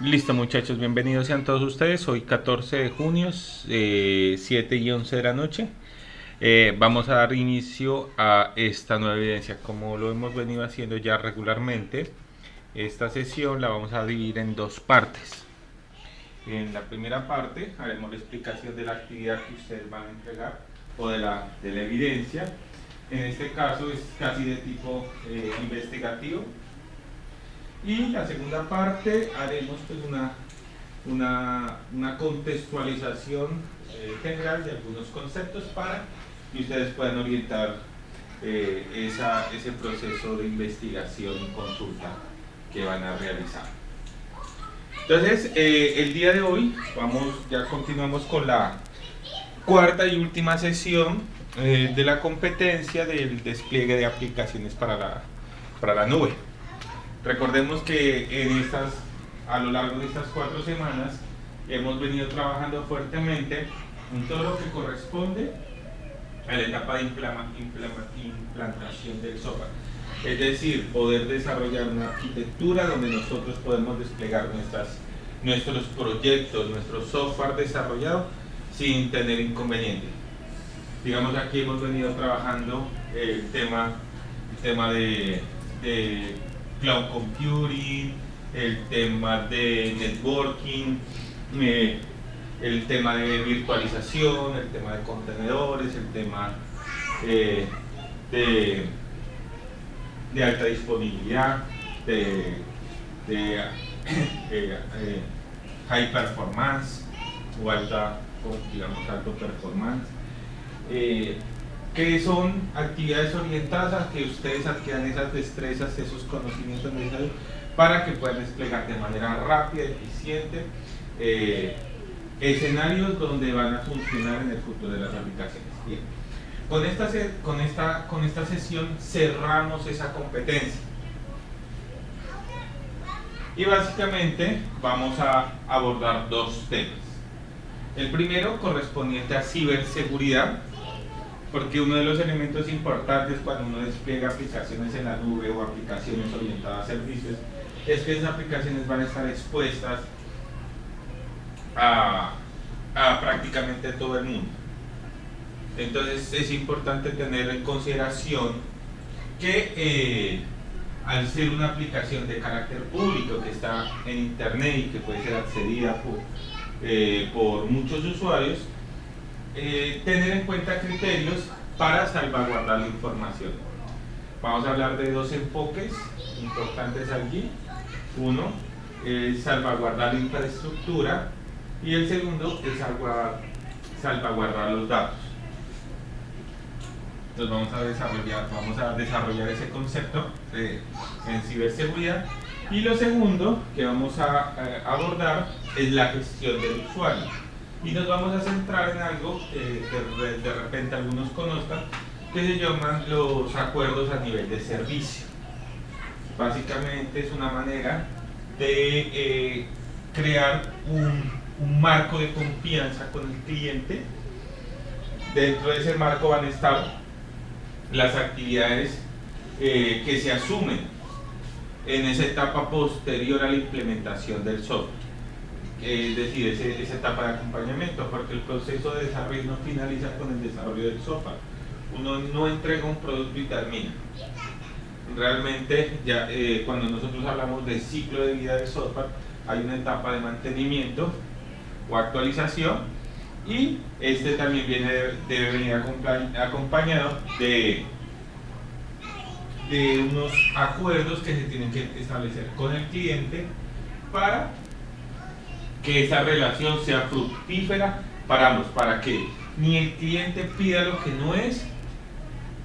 Listo, muchachos, bienvenidos sean todos ustedes. Hoy 14 de junio, 7 y 11 de la noche. Vamos a dar inicio a esta nueva evidencia. Como lo hemos venido haciendo ya regularmente, esta sesión la vamos a dividir en dos partes. En la primera parte haremos la explicación de la actividad que ustedes van a entregar o de la evidencia. En este caso es casi de tipo investigativo. Y la segunda parte haremos pues una contextualización general de algunos conceptos para que ustedes puedan orientar ese proceso de investigación y consulta que van a realizar. Entonces, el día de hoy ya continuamos con la cuarta y última sesión de la competencia del despliegue de aplicaciones para la nube. Recordemos que a lo largo de estas 4 semanas hemos venido trabajando fuertemente en todo lo que corresponde a la etapa de implantación del software. Es decir, poder desarrollar una arquitectura donde nosotros podemos desplegar nuestros proyectos, nuestro software desarrollado sin tener inconveniente. Digamos, aquí hemos venido trabajando el tema de cloud computing, el tema de networking, el tema de virtualización, el tema de contenedores, el tema eh, de, de alta disponibilidad, de high performance o digamos alto performance, que son actividades orientadas a que ustedes adquieran esas destrezas, esos conocimientos necesarios para que puedan desplegar de manera rápida, eficiente, escenarios donde van a funcionar en el futuro de las aplicaciones. Bien. Con esta sesión cerramos esa competencia. Y básicamente vamos a abordar dos temas. El primero correspondiente a ciberseguridad, porque uno de los elementos importantes cuando uno despliega aplicaciones en la nube o aplicaciones orientadas a servicios es que esas aplicaciones van a estar expuestas a prácticamente todo el mundo. Entonces es importante tener en consideración que al ser una aplicación de carácter público que está en internet y que puede ser accedida por muchos usuarios, tener en cuenta criterios para salvaguardar la información. Vamos a hablar de dos enfoques importantes allí. Uno, salvaguardar la infraestructura, y el segundo es salvaguardar los datos. Entonces vamos a desarrollar ese concepto en ciberseguridad. Y lo segundo que vamos a abordar es la gestión del usuario. Y nos vamos a centrar en algo que de repente algunos conozcan, que se llaman los acuerdos a nivel de servicio. Básicamente es una manera de crear un marco de confianza con el cliente. Dentro de ese marco van a estar las actividades que se asumen en esa etapa posterior a la implementación del software. Es decir, esa etapa de acompañamiento, porque el proceso de desarrollo no finaliza con el desarrollo del software. Uno no entrega un producto y termina. Realmente, ya cuando nosotros hablamos de ciclo de vida del software, hay una etapa de mantenimiento o actualización, y este también debe venir acompañado de unos acuerdos que se tienen que establecer con el cliente para que esa relación sea fructífera para ambos, para que ni el cliente pida lo que no es,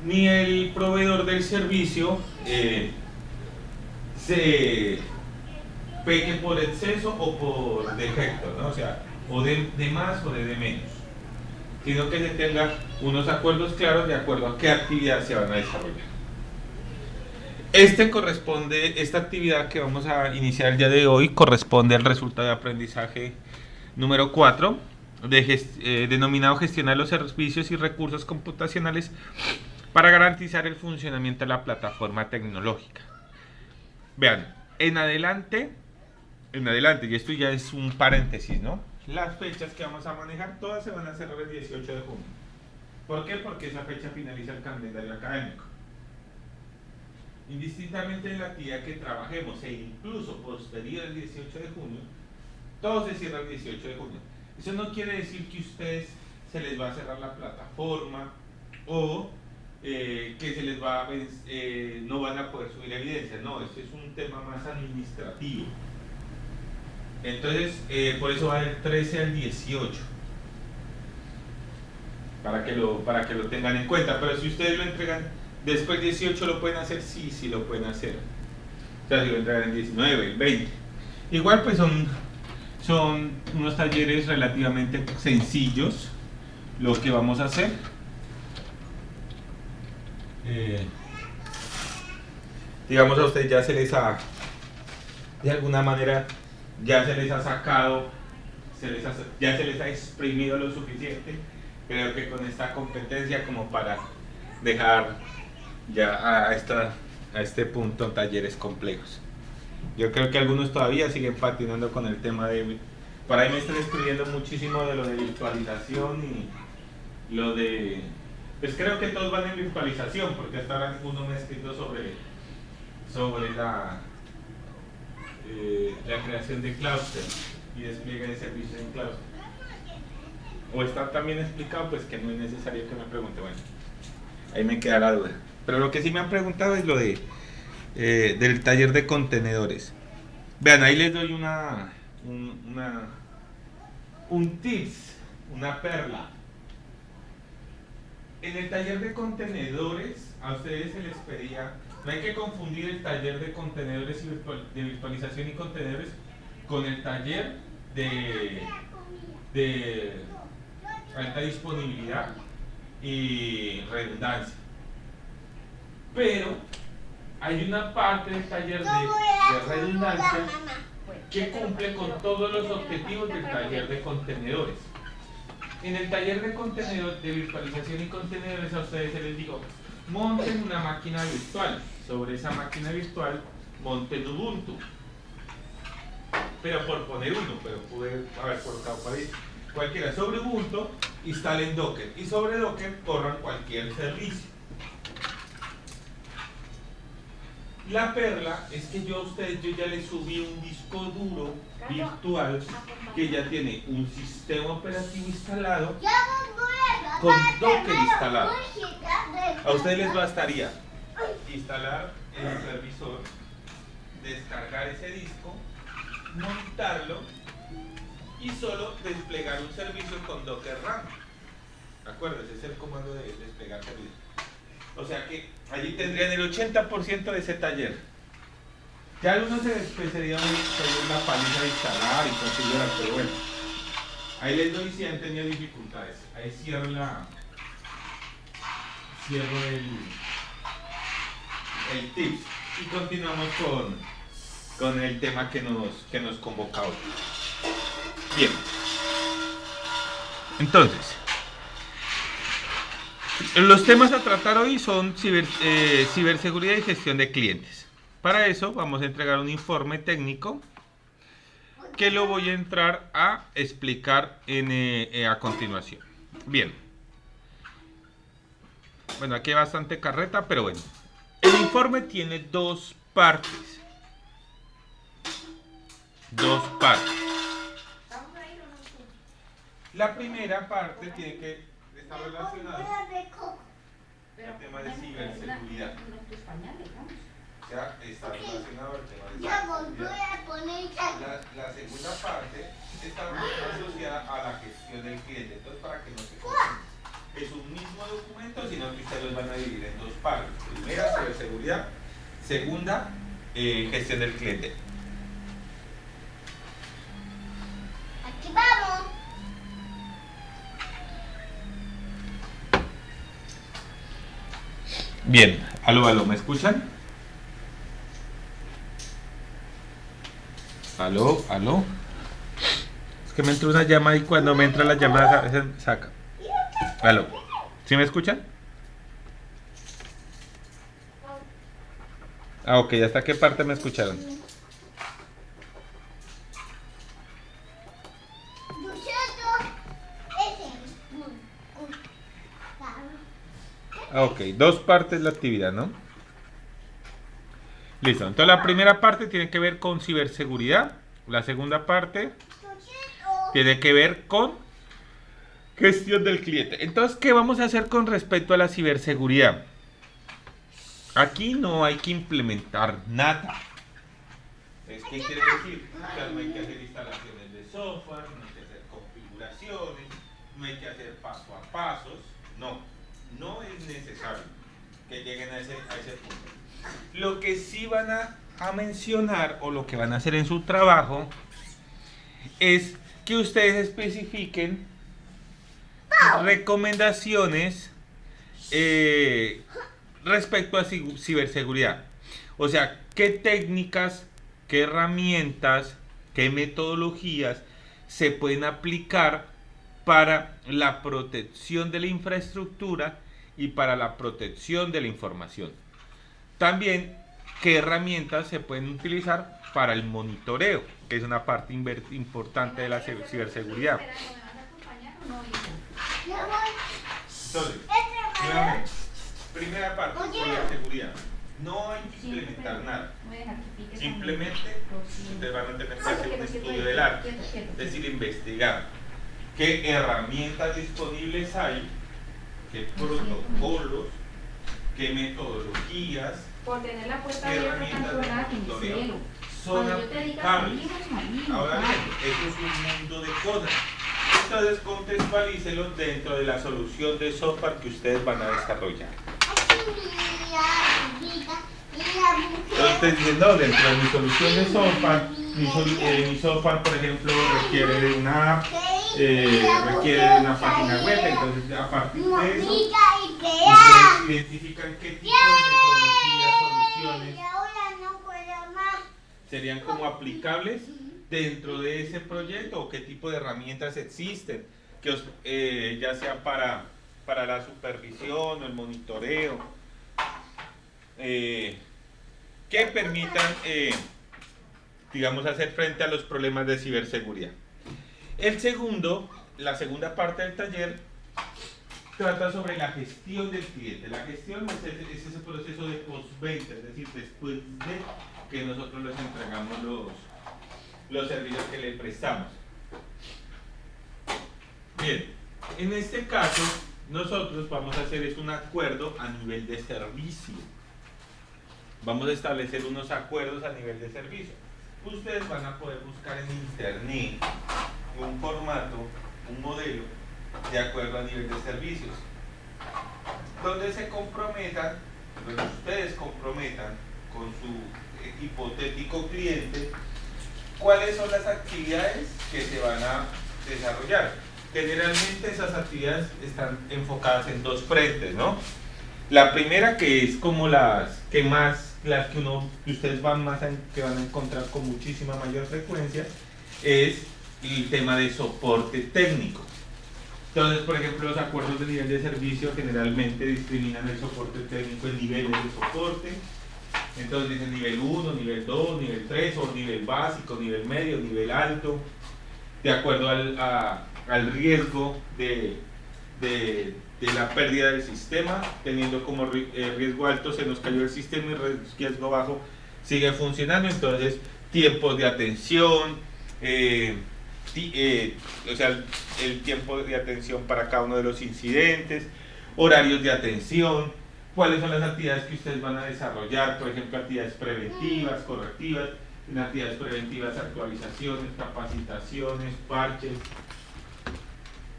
ni el proveedor del servicio se peque por exceso o por defecto, ¿no? O sea, o de más o de menos, sino que se tenga unos acuerdos claros de acuerdo a qué actividad se van a desarrollar. Esta actividad que vamos a iniciar el día de hoy corresponde al resultado de aprendizaje número 4, denominado gestionar los servicios y recursos computacionales para garantizar el funcionamiento de la plataforma tecnológica. Vean, en adelante en adelante, y esto ya es un paréntesis, ¿no? Las fechas que vamos a manejar, todas se van a cerrar el 18 de junio. ¿Por qué? Porque esa fecha finaliza el calendario académico. Indistintamente de la actividad que trabajemos e incluso posterior al 18 de junio, todo se cierra el 18 de junio. Eso no quiere decir que a ustedes se les va a cerrar la plataforma o que se les va a, no van a poder subir evidencia. No, este es un tema más administrativo. Entonces, por eso va del 13 al 18. Para que lo tengan en cuenta. Pero si ustedes lo entregan después del 18, ¿lo pueden hacer? Sí, sí lo pueden hacer. O sea, si lo entregan el 19, el 20. Igual pues son unos talleres relativamente sencillos lo que vamos a hacer. Digamos, a ustedes ya se les ha, de alguna manera, ya se les ha sacado, ya se les ha exprimido lo suficiente. Creo que con esta competencia como para dejar ya a este punto talleres complejos. Yo creo que algunos todavía siguen patinando con el tema de... Por ahí me están escribiendo muchísimo de lo de virtualización y lo de... Pues creo que todos van en virtualización, porque hasta ahora ninguno me ha escrito sobre la creación de clúster y despliegue de servicios en clúster. O está también explicado, pues que no es necesario que me pregunte. Bueno, ahí me queda la duda. Pero lo que sí me han preguntado es lo de del taller de contenedores. Vean, ahí les doy un tips, una perla. En el taller de contenedores, a ustedes se les pedía, no hay que confundir el taller de contenedores y de virtualización y contenedores con el taller de alta disponibilidad y redundancia. Pero hay una parte del taller de redundancia que cumple con todos los objetivos del taller de contenedores. En el taller de virtualización y contenedores a ustedes se les digo, monten una máquina virtual. Sobre esa máquina virtual monten Ubuntu. Pero por poner uno, pero pude haber colocado para ahí. Cualquiera. Sobre Ubuntu instalen Docker y sobre Docker corran cualquier servicio. La perla es que yo ya le subí un disco duro virtual que ya tiene un sistema operativo instalado con Docker instalado. A ustedes les bastaría instalar el servidor, descargar ese disco, montarlo y solo desplegar un servicio con Docker Run. Acuérdense, es el comando de desplegar servicio. O sea que allí tendrían el 80% de ese taller. Ya algunos sería la paliza de instalar y configurar, pero bueno. Ahí les doy si han tenido dificultades. Ahí cierro el tips y continuamos con el tema que nos convoca hoy. Bien. Entonces, los temas a tratar hoy son ciberseguridad y gestión de clientes. Para eso vamos a entregar un informe técnico que lo voy a entrar a explicar a continuación. Bien. Bueno, aquí hay bastante carreta, pero bueno. El informe tiene dos partes. La primera parte tiene que estar relacionada al tema de ciberseguridad. Ya está relacionado al tema de ciberseguridad. La segunda parte está asociada a la gestión del cliente. Entonces, para que no se confunda, es un mismo documento, sino que ustedes los van a dividir en dos partes. Primera, ciberseguridad. Segunda, gestión del cliente. Aquí vamos. Bien, aló, ¿me escuchan? Aló. Es que me entra una llamada y cuando me entra la llamada a veces saca. Aló, ¿sí me escuchan? Ah, ok, ¿hasta qué parte me escucharon? Ok, dos partes de la actividad, ¿no? Listo, entonces la primera parte tiene que ver con ciberseguridad. La segunda parte tiene que ver con gestión del cliente. Entonces, ¿qué vamos a hacer con respecto a la ciberseguridad? Aquí no hay que implementar nada. ¿Qué quiere decir? O sea, no hay que hacer instalaciones de software, no hay que hacer configuraciones, no hay que hacer paso a pasos. No, no es necesario que lleguen a ese punto. Lo que sí van a mencionar o lo que van a hacer en su trabajo es que ustedes especifiquen recomendaciones respecto a ciberseguridad. O sea, qué técnicas, qué herramientas, qué metodologías se pueden aplicar para la protección de la infraestructura y para la protección de la información. También, qué herramientas se pueden utilizar para el monitoreo, que es una parte importante de la ciberseguridad. Entonces, nuevamente, primera parte, ciberseguridad. No hay que implementar nada. Simplemente ustedes van a tener que hacer un estudio del arte, es decir, investigar qué herramientas disponibles hay, qué protocolos, qué metodologías, qué herramientas de monitoreo son aplicables. Ahora bien, eso es un mundo de cosas. Entonces contextualícelo dentro de la solución de software que ustedes van a desarrollar. Entonces dicen, no, dentro de mi solución de software, mi software, por ejemplo, requiere de una app, requiere de una página web. Entonces, a partir de eso, ustedes identifican qué tipo de metodologías, soluciones serían como aplicables dentro de ese proyecto, o qué tipo de herramientas existen, que ya sea para la supervisión o el monitoreo, que permitan, digamos, hacer frente a los problemas de ciberseguridad. La segunda parte del taller trata sobre la gestión del cliente. La gestión es ese proceso de postventa, es decir, después de que nosotros les entregamos los servicios que le prestamos. Bien, en este caso nosotros vamos a hacer un acuerdo a nivel de servicio. Vamos a establecer unos acuerdos a nivel de servicio. Ustedes van a poder buscar en internet un formato, un modelo de acuerdo a nivel de servicios, donde se comprometan, donde ustedes comprometan con su hipotético cliente cuáles son las actividades que se van a desarrollar. Generalmente esas actividades están enfocadas en dos frentes, ¿no? La primera, que es como las que ustedes que van a encontrar con muchísima mayor frecuencia, es el tema de soporte técnico. Entonces, por ejemplo, los acuerdos de nivel de servicio generalmente discriminan el soporte técnico en niveles de soporte. Entonces dicen nivel 1, nivel 2, nivel 3, o nivel básico, nivel medio, nivel alto, de acuerdo al riesgo de la pérdida del sistema. Teniendo como riesgo alto, se nos cayó el sistema, y riesgo bajo, sigue funcionando. Entonces, tiempos de atención, o sea, el tiempo de atención para cada uno de los incidentes, horarios de atención, cuáles son las actividades que ustedes van a desarrollar, por ejemplo, actividades preventivas, correctivas, en actividades preventivas, actualizaciones, capacitaciones, parches,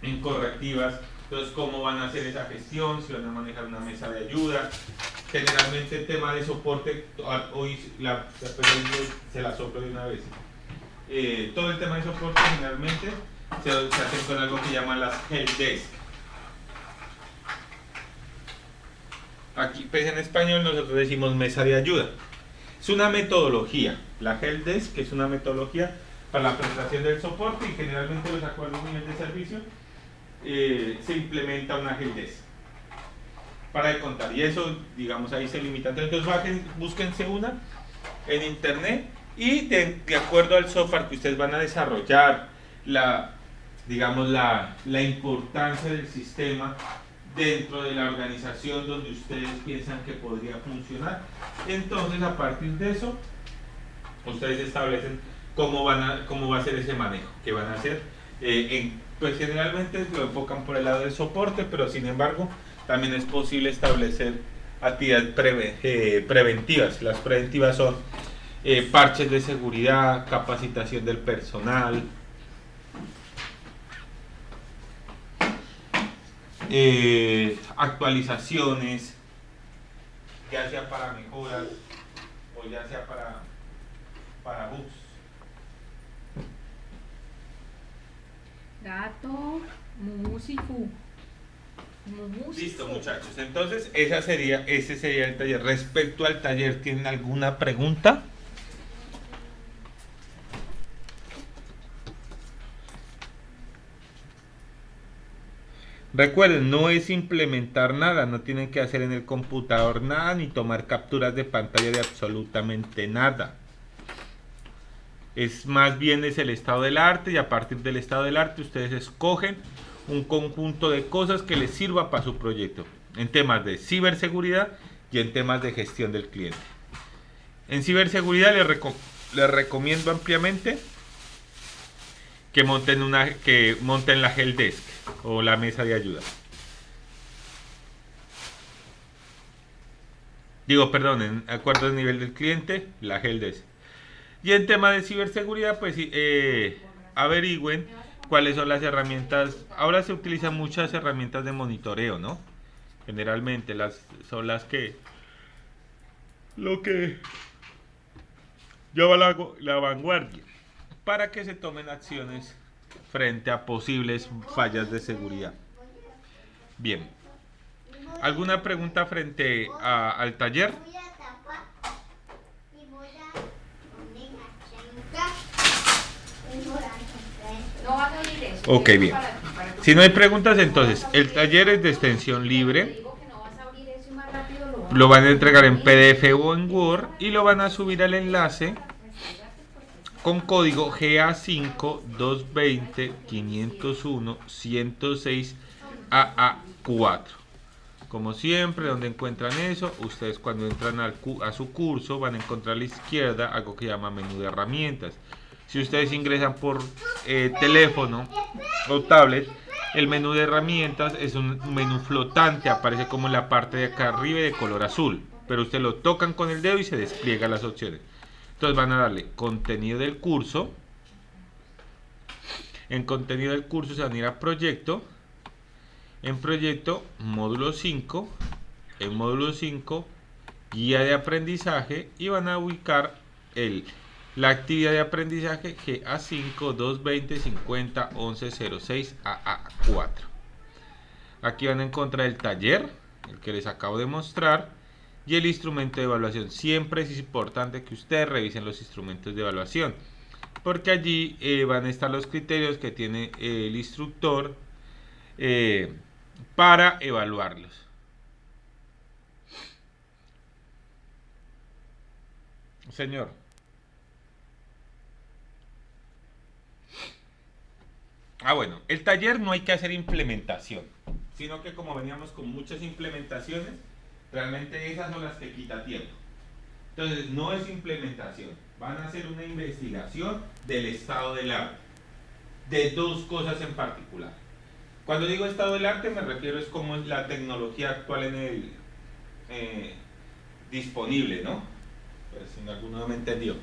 en correctivas. Entonces, ¿cómo van a hacer esa gestión? Si van a manejar una mesa de ayuda. Generalmente el tema de soporte, hoy se la soplo de una vez. Todo el tema de soporte generalmente se hace con algo que llaman las helpdesk. Aquí, pues en español nosotros decimos mesa de ayuda. Es una metodología, la helpdesk, que es una metodología para la prestación del soporte, y generalmente los acuerdos de nivel de servicio se implementa una helpdesk para de contar, y eso, digamos, ahí se limita. Entonces búsquense una en internet, y de acuerdo al software que ustedes van a desarrollar, digamos la importancia del sistema, dentro de la organización donde ustedes piensan que podría funcionar. Entonces, a partir de eso, ustedes establecen cómo va a ser ese manejo, qué van a hacer. Pues generalmente lo enfocan por el lado del soporte, pero sin embargo, también es posible establecer actividades preventivas. Las preventivas son parches de seguridad, capacitación del personal, actualizaciones, ya sea para mejoras o ya sea para bugs. Gato, musifu. Listo, muchachos. Entonces, ese sería el taller. Respecto al taller, ¿tienen alguna pregunta? Recuerden, no es implementar nada, no tienen que hacer en el computador nada, ni tomar capturas de pantalla de absolutamente nada. Es más bien es el estado del arte, y a partir del estado del arte ustedes escogen un conjunto de cosas que les sirva para su proyecto, en temas de ciberseguridad y en temas de gestión del cliente. En ciberseguridad les recomiendo ampliamente que monten la helpdesk o la mesa de ayuda. En acuerdo de nivel del cliente, la helpdesk. Y en tema de ciberseguridad, pues averigüen cuáles son las herramientas. Ahora se utilizan muchas herramientas de monitoreo, ¿no? Generalmente son las que lo que lleva la vanguardia para que se tomen acciones frente a posibles fallas de seguridad. Bien, ¿alguna pregunta frente al taller? Voy a tapar y voy a poner No vas a oír eso. Ok, bien. Si no hay preguntas, entonces, el taller es de extensión libre. Lo van a entregar en PDF o en Word y lo van a subir al enlace con código GA5-220-501-106-AA4. Como siempre, donde encuentran eso, ustedes cuando entran a su curso van a encontrar a la izquierda algo que llama menú de herramientas. Si ustedes ingresan por teléfono o tablet, el menú de herramientas es un menú flotante, aparece como en la parte de acá arriba de color azul, pero ustedes lo tocan con el dedo y se despliegan las opciones. Entonces van a darle contenido del curso. En contenido del curso se van a ir a proyecto. En proyecto, módulo 5. En módulo 5, guía de aprendizaje. Y van a ubicar la actividad de aprendizaje GA5-220-50-11-06-AA4. Aquí van a encontrar el taller, el que les acabo de mostrar, y el instrumento de evaluación. Siempre es importante que ustedes revisen los instrumentos de evaluación, porque allí van a estar los criterios que tiene el instructor para evaluarlos. Señor. Bueno, el taller no hay que hacer implementación, sino que como veníamos con muchas implementaciones, realmente esas son las que quita tiempo. Entonces no es implementación, van a hacer una investigación del estado del arte, de dos cosas en particular. Cuando digo estado del arte me refiero es cómo es la tecnología actual en el disponible, ¿no? Pues si alguno no me entendió.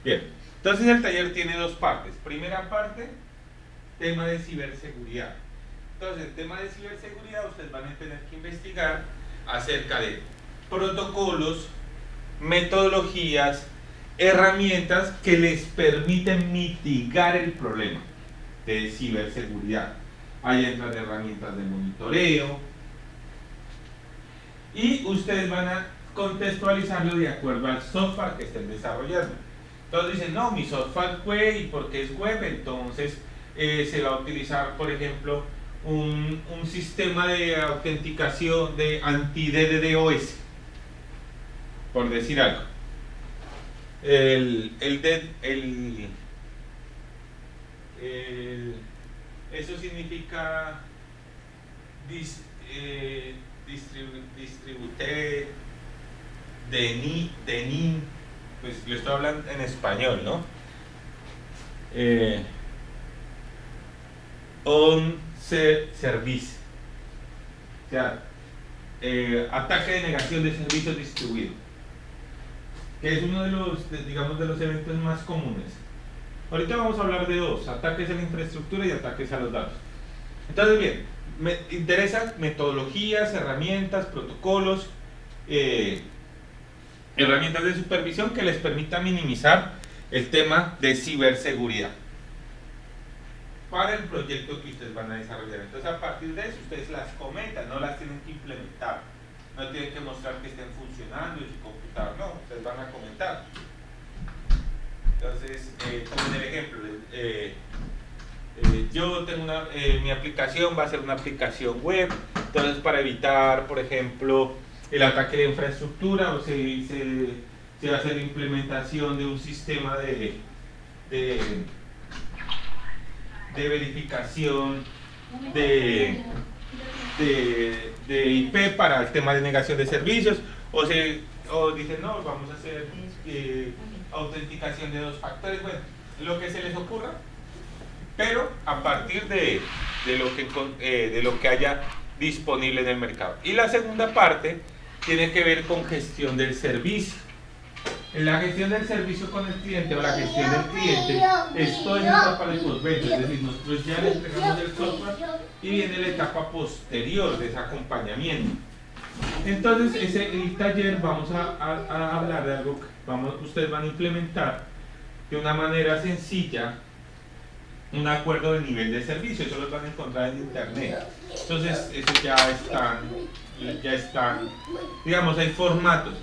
Bien, entonces el taller tiene dos partes. Primera parte, tema de ciberseguridad. Entonces, el tema de ciberseguridad ustedes van a tener que investigar acerca de protocolos, metodologías, herramientas que les permiten mitigar el problema de ciberseguridad. Ahí entran herramientas de monitoreo y ustedes van a contextualizarlo de acuerdo al software que estén desarrollando. Entonces dicen, no, mi software web, y porque es web, entonces se va a utilizar, por ejemplo, un sistema de autenticación de anti-DDoS, por decir algo. Eso significa distributed denim, pues lo estoy hablando en español, ¿no? On service, o sea, ataque de negación de servicios distribuidos, que es uno de los, digamos, de los eventos más comunes. Ahorita vamos a hablar de dos: ataques a la infraestructura y ataques a los datos. Entonces, bien, me interesan metodologías, herramientas, protocolos, herramientas de supervisión que les permitan minimizar el tema de ciberseguridad para el proyecto que ustedes van a desarrollar. Entonces, a partir de eso, ustedes las comentan, no las tienen que implementar, no tienen que mostrar que estén funcionando en su computador, no, ustedes van a comentar. Entonces, como en el ejemplo, yo tengo mi aplicación va a ser una aplicación web, entonces para evitar, por ejemplo, el ataque de infraestructura, o se va a hacer la implementación de un sistema de verificación de IP para el tema de negación de servicios, o dicen, no, vamos a hacer autenticación de 2 factores, bueno, lo que se les ocurra, pero a partir de lo que haya disponible en el mercado. Y la segunda parte tiene que ver con gestión del servicio. En la gestión del servicio con el cliente o la gestión del cliente es toda esa etapa de postventa, es decir, nosotros ya le entregamos el software y viene la etapa posterior de ese acompañamiento. Entonces, el taller vamos a hablar de algo que ustedes van a implementar de una manera sencilla, un acuerdo de nivel de servicio. Eso lo van a encontrar en internet. Entonces, eso ya están, digamos, hay formatos.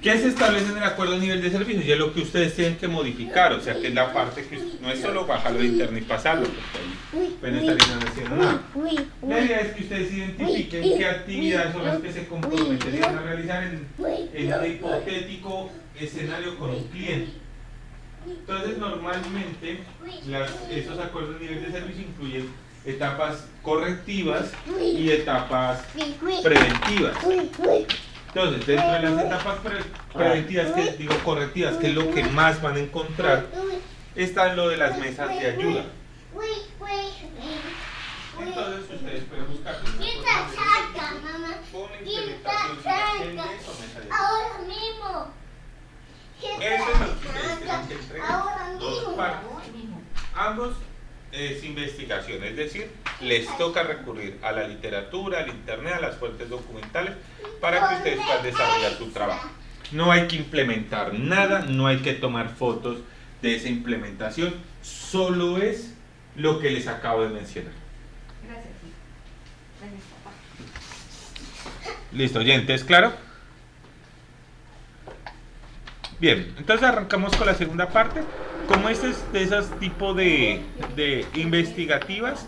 ¿Qué se establece en el acuerdo de nivel de servicio? Y es lo que ustedes tienen que modificar, o sea, que es la parte que no es solo bajarlo de internet y pasarlo, porque ahí pueden estar haciendo nada. La idea es que ustedes identifiquen qué actividades son las que se comprometerían a realizar en el hipotético escenario con un cliente. Entonces, normalmente, esos acuerdos de nivel de servicio incluyen etapas correctivas y etapas preventivas. Entonces, dentro de las etapas preventivas, correctivas, que es lo que más van a encontrar, está lo de las mesas de ayuda. Entonces, ustedes pueden buscar una con implementación de eso, mesa de ayuda. Ahora mismo. Eso es lo que ustedes tienen que entregar. Dos partes. Ambos es investigación, es decir, les toca recurrir a la literatura, al internet, a las fuentes documentales para que ustedes puedan desarrollar su trabajo. No hay que implementar nada, no hay que tomar fotos de esa implementación, solo es lo que les acabo de mencionar. Gracias, sí. Gracias, papá. Listo, oyentes, ¿claro? Bien, entonces arrancamos con la segunda parte. Como este es de esos tipos de investigativas,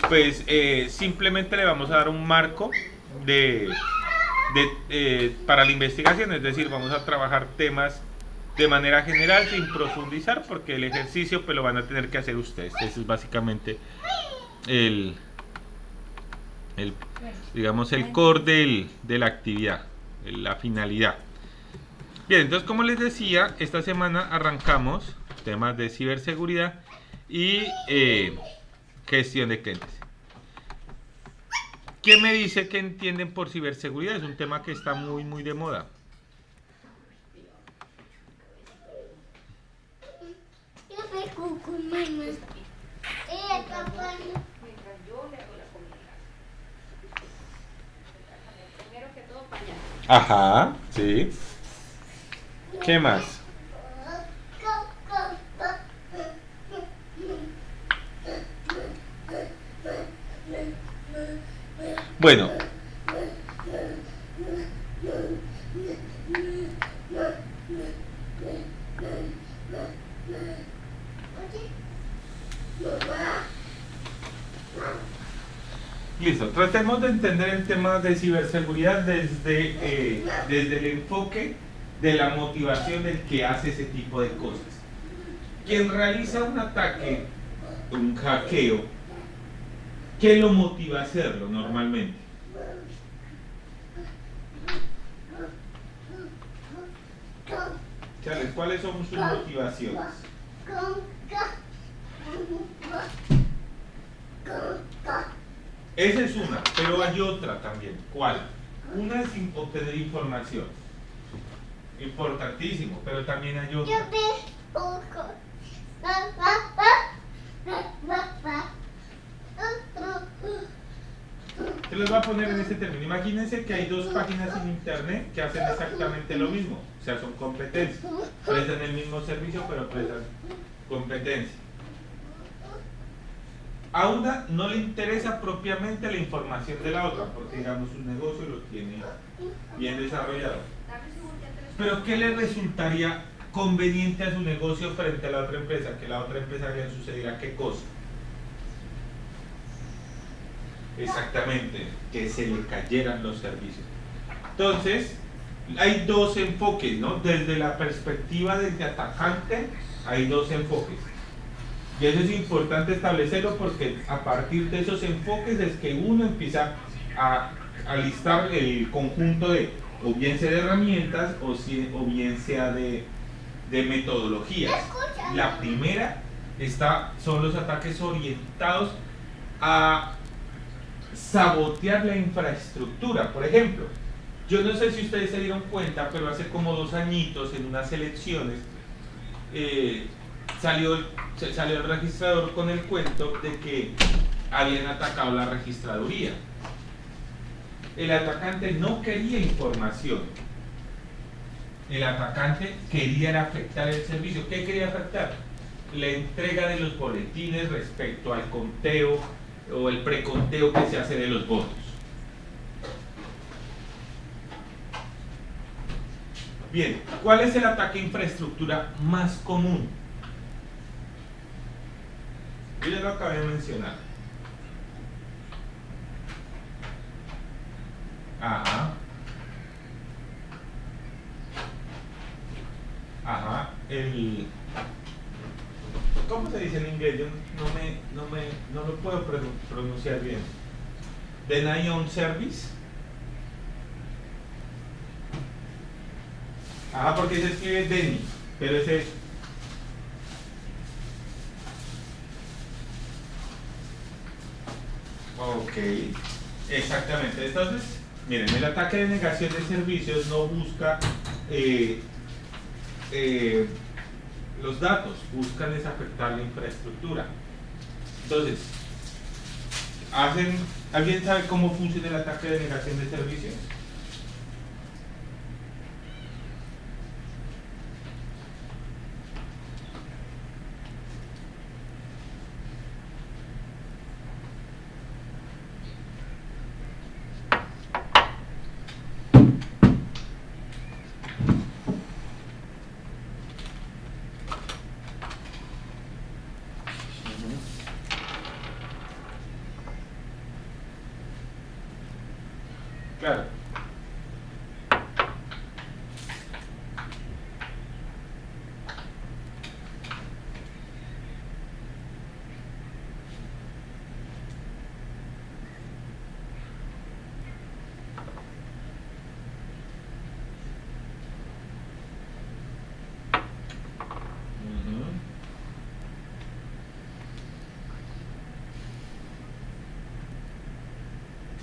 pues simplemente le vamos a dar un marco para la investigación, es decir, vamos a trabajar temas de manera general sin profundizar, porque el ejercicio pues lo van a tener que hacer ustedes. Ese es básicamente digamos, el core de la actividad, la finalidad. Bien, entonces como les decía, esta semana arrancamos temas de ciberseguridad y gestión de clientes. ¿Quién me dice que entienden por ciberseguridad? Es un tema que está muy, muy de moda. Yo soy Cucu, mamá. Ella está hablando. Mientras yo le hago la comida. Primero que todo, pañal. Ajá, sí. ¿Qué más? Bueno, listo, tratemos de entender el tema de ciberseguridad desde el enfoque de la motivación del que hace ese tipo de cosas. Quien realiza un ataque, un hackeo, ¿Qué lo motiva a hacerlo normalmente? Charles, ¿cuáles son sus motivaciones? Esa es una, pero hay otra también. ¿Cuál? Una es obtener información. Importantísimo, pero también hay otra. Se los voy a poner en este término. Imagínense que hay dos páginas en internet que hacen exactamente lo mismo. O sea, son competencias. Prestan el mismo servicio, pero prestan competencia. A una no le interesa propiamente la información de la otra, porque digamos su negocio lo tiene bien desarrollado. Pero ¿qué le resultaría conveniente a su negocio frente a la otra empresa? Que la otra empresa le sucediera ¿qué cosa? Exactamente, que se le cayeran los servicios. Entonces, hay dos enfoques, ¿no? Desde la perspectiva del atacante, hay dos enfoques. Y eso es importante establecerlo porque a partir de esos enfoques es que uno empieza a listar el conjunto de, o bien sea de herramientas, o bien sea de metodologías. La primera son los ataques orientados a sabotear la infraestructura. Por ejemplo, yo no sé si ustedes se dieron cuenta, pero hace como 2 añitos en unas elecciones salió el registrador con el cuento de que habían atacado la registraduría. El atacante no quería información. El atacante quería afectar el servicio. ¿Qué quería afectar? La entrega de los boletines respecto al conteo o el preconteo que se hace de los votos. Bien, ¿cuál es el ataque a infraestructura más común? Yo ya lo acabé de mencionar. Ajá. ¿Cómo se dice en inglés? Yo no lo puedo pronunciar bien. Deny on service. Ajá, porque se escribe Denny, pero ese... Ok, exactamente. Entonces, miren, el ataque de negación de servicios no busca los datos, buscan desafectar la infraestructura. Entonces, ¿alguien sabe cómo funciona el ataque de negación de servicios? Claro.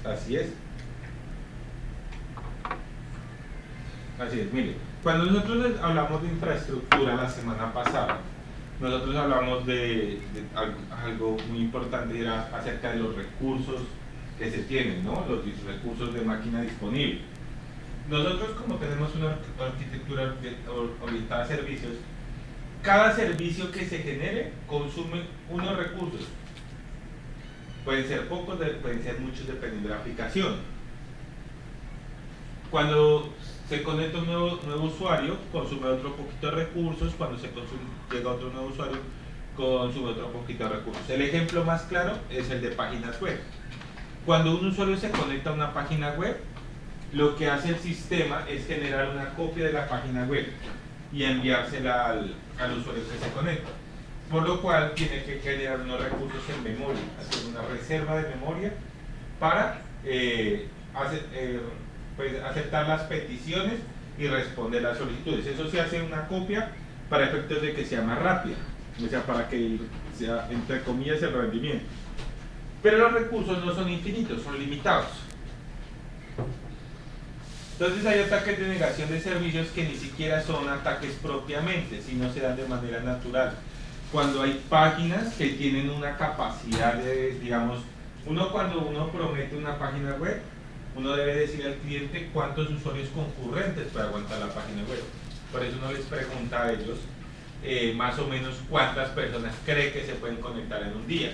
Así es. Así es, mire, cuando nosotros hablamos de infraestructura la semana pasada, nosotros hablamos de algo muy importante, era acerca de los recursos que se tienen, ¿no? Los recursos de máquina disponible. Nosotros, como tenemos una arquitectura orientada a servicios, cada servicio que se genere consume unos recursos. Pueden ser pocos, pueden ser muchos, dependiendo de la aplicación. Cuando se conecta un nuevo usuario, consume otro poquito de recursos. Cuando llega otro nuevo usuario, consume otro poquito de recursos. El ejemplo más claro es el de páginas web. Cuando un usuario se conecta a una página web, lo que hace el sistema es generar una copia de la página web y enviársela al usuario que se conecta. por lo cual tiene que generar unos recursos en memoria, hacer una reserva de memoria para pues, aceptar las peticiones y responder las solicitudes. Eso se hace una copia para efectos de que sea más rápida, o sea, para que sea, entre comillas, el rendimiento. Pero los recursos no son infinitos, son limitados. Entonces hay ataques de negación de servicios que ni siquiera son ataques propiamente, sino se dan de manera natural. Cuando hay páginas que tienen una capacidad de, digamos, cuando uno promete una página web, uno debe decir al cliente cuántos usuarios concurrentes puede aguantar la página web. Por eso uno les pregunta a ellos más o menos cuántas personas cree que se pueden conectar en un día.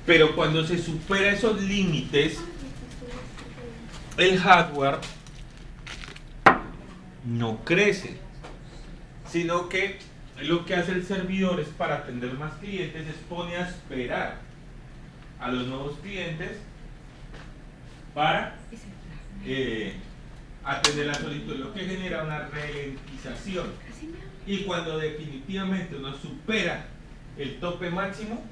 Pero cuando se supera esos límites, el hardware no crece, sino que lo que hace el servidor es, para atender más clientes, es pone a esperar a los nuevos clientes para atender la solicitud, lo que genera una ralentización. Y cuando definitivamente uno supera el tope máximo,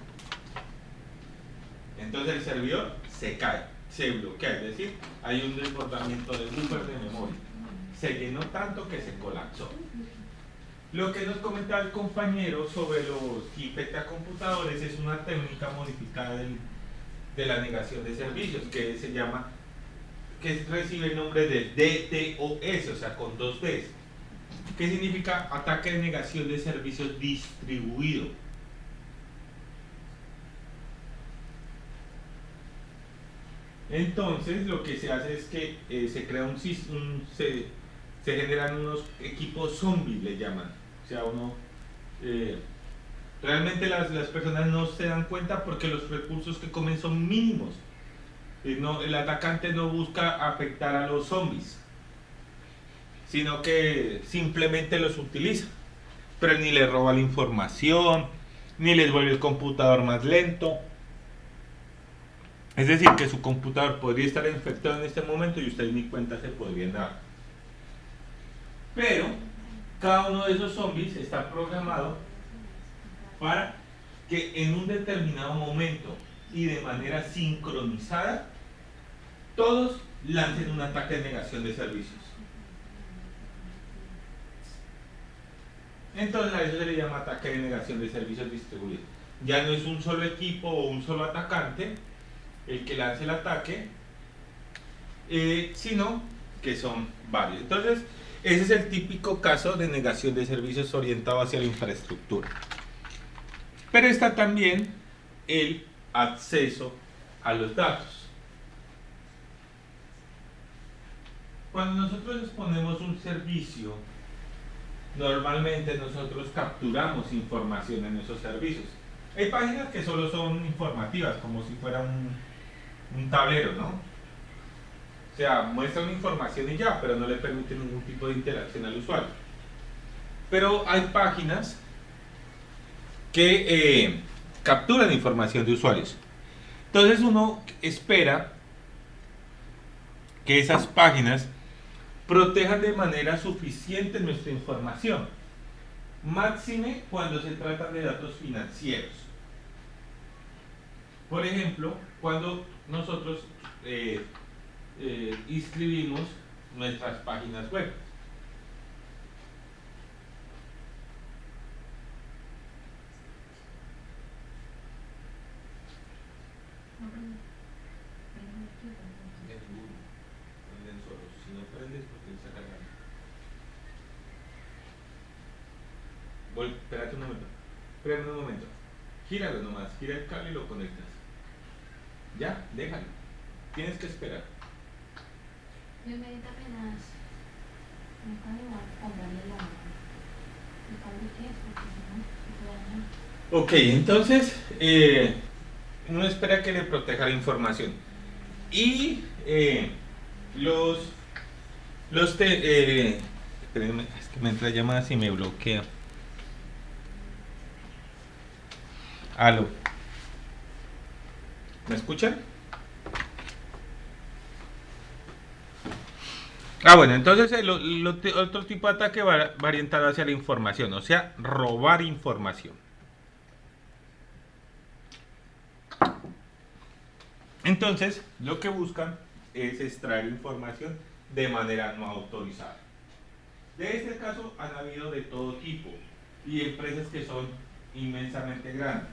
entonces el servidor se cae, se bloquea, es decir, hay un desbordamiento de buffer de memoria. Se llenó tanto que se colapsó. Lo que nos comentaba el compañero sobre los IPT computadores es una técnica modificada de la negación de servicios, que se llama, que recibe el nombre de DDoS, o sea, con 2 Ds, que significa ataque de negación de servicios distribuido. Entonces lo que se hace es que se crea se generan unos equipos zombies, le llaman. O sea, realmente las personas no se dan cuenta porque los recursos que comen son mínimos. El atacante no busca afectar a los zombies, sino que simplemente los utiliza. Pero ni les roba la información, ni les vuelve el computador más lento. Es decir, que su computador podría estar infectado en este momento y ustedes ni cuenta se podrían dar. Pero cada uno de esos zombies está programado para que en un determinado momento y de manera sincronizada todos lancen un ataque de negación de servicios. Entonces a eso se le llama ataque de negación de servicios distribuido. Ya no es un solo equipo o un solo atacante el que lance el ataque, sino que son varios. Entonces, ese es el típico caso de negación de servicios orientado hacia la infraestructura. Pero está también el acceso a los datos. Cuando nosotros exponemos un servicio, normalmente nosotros capturamos información en esos servicios. Hay páginas que solo son informativas, como si fuera un tablero, ¿no? O sea, muestran información y ya, pero no le permiten ningún tipo de interacción al usuario. Pero hay páginas que capturan información de usuarios. Entonces uno espera que esas páginas protejan de manera suficiente nuestra información, máxime cuando se trata de datos financieros. Por ejemplo, cuando nosotros inscribimos nuestras páginas web. Si no prendes, porque está cargando. Espérate un momento. Espérate un momento. Gíralo nomás, gira el cable y lo conectas. Ya, déjalo. Tienes que esperar. Yo me apenas me acabo de comprarle el cable que es, porque si no, se puede dañar. Ok, entonces uno espera que le proteja la información. Y espérenme, es que me entra llamadas y me bloquea. Aló. ¿Me escuchan? Bueno, entonces otro tipo de ataque va orientado hacia la información, o sea, robar información. Entonces, lo que buscan es extraer información de manera no autorizada. De este caso han habido de todo tipo y empresas que son inmensamente grandes.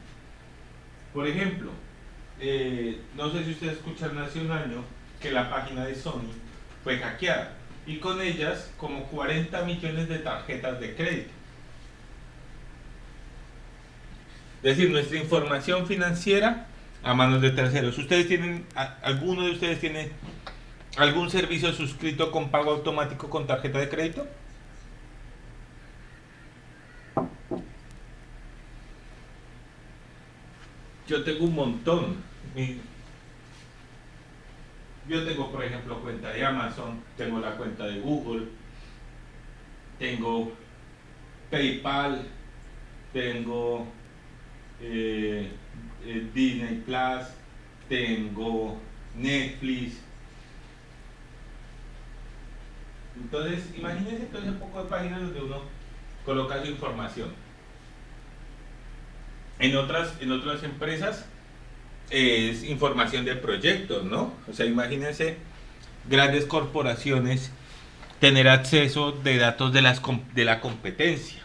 Por ejemplo, no sé si ustedes escucharon hace un año que la página de Sony fue hackeada y con ellas como 40 millones de tarjetas de crédito. Es decir, nuestra información financiera a manos de terceros. ¿Ustedes tienen, alguno de ustedes tiene algún servicio suscrito con pago automático con tarjeta de crédito? Yo tengo un montón. Yo tengo, por ejemplo, cuenta de Amazon, tengo la cuenta de Google, tengo PayPal, tengo Disney Plus, tengo Netflix. Entonces, imagínense todo ese poco de páginas donde uno coloca su información. En otras empresas es información de proyectos, ¿no? O sea, imagínense grandes corporaciones tener acceso de datos de la competencia.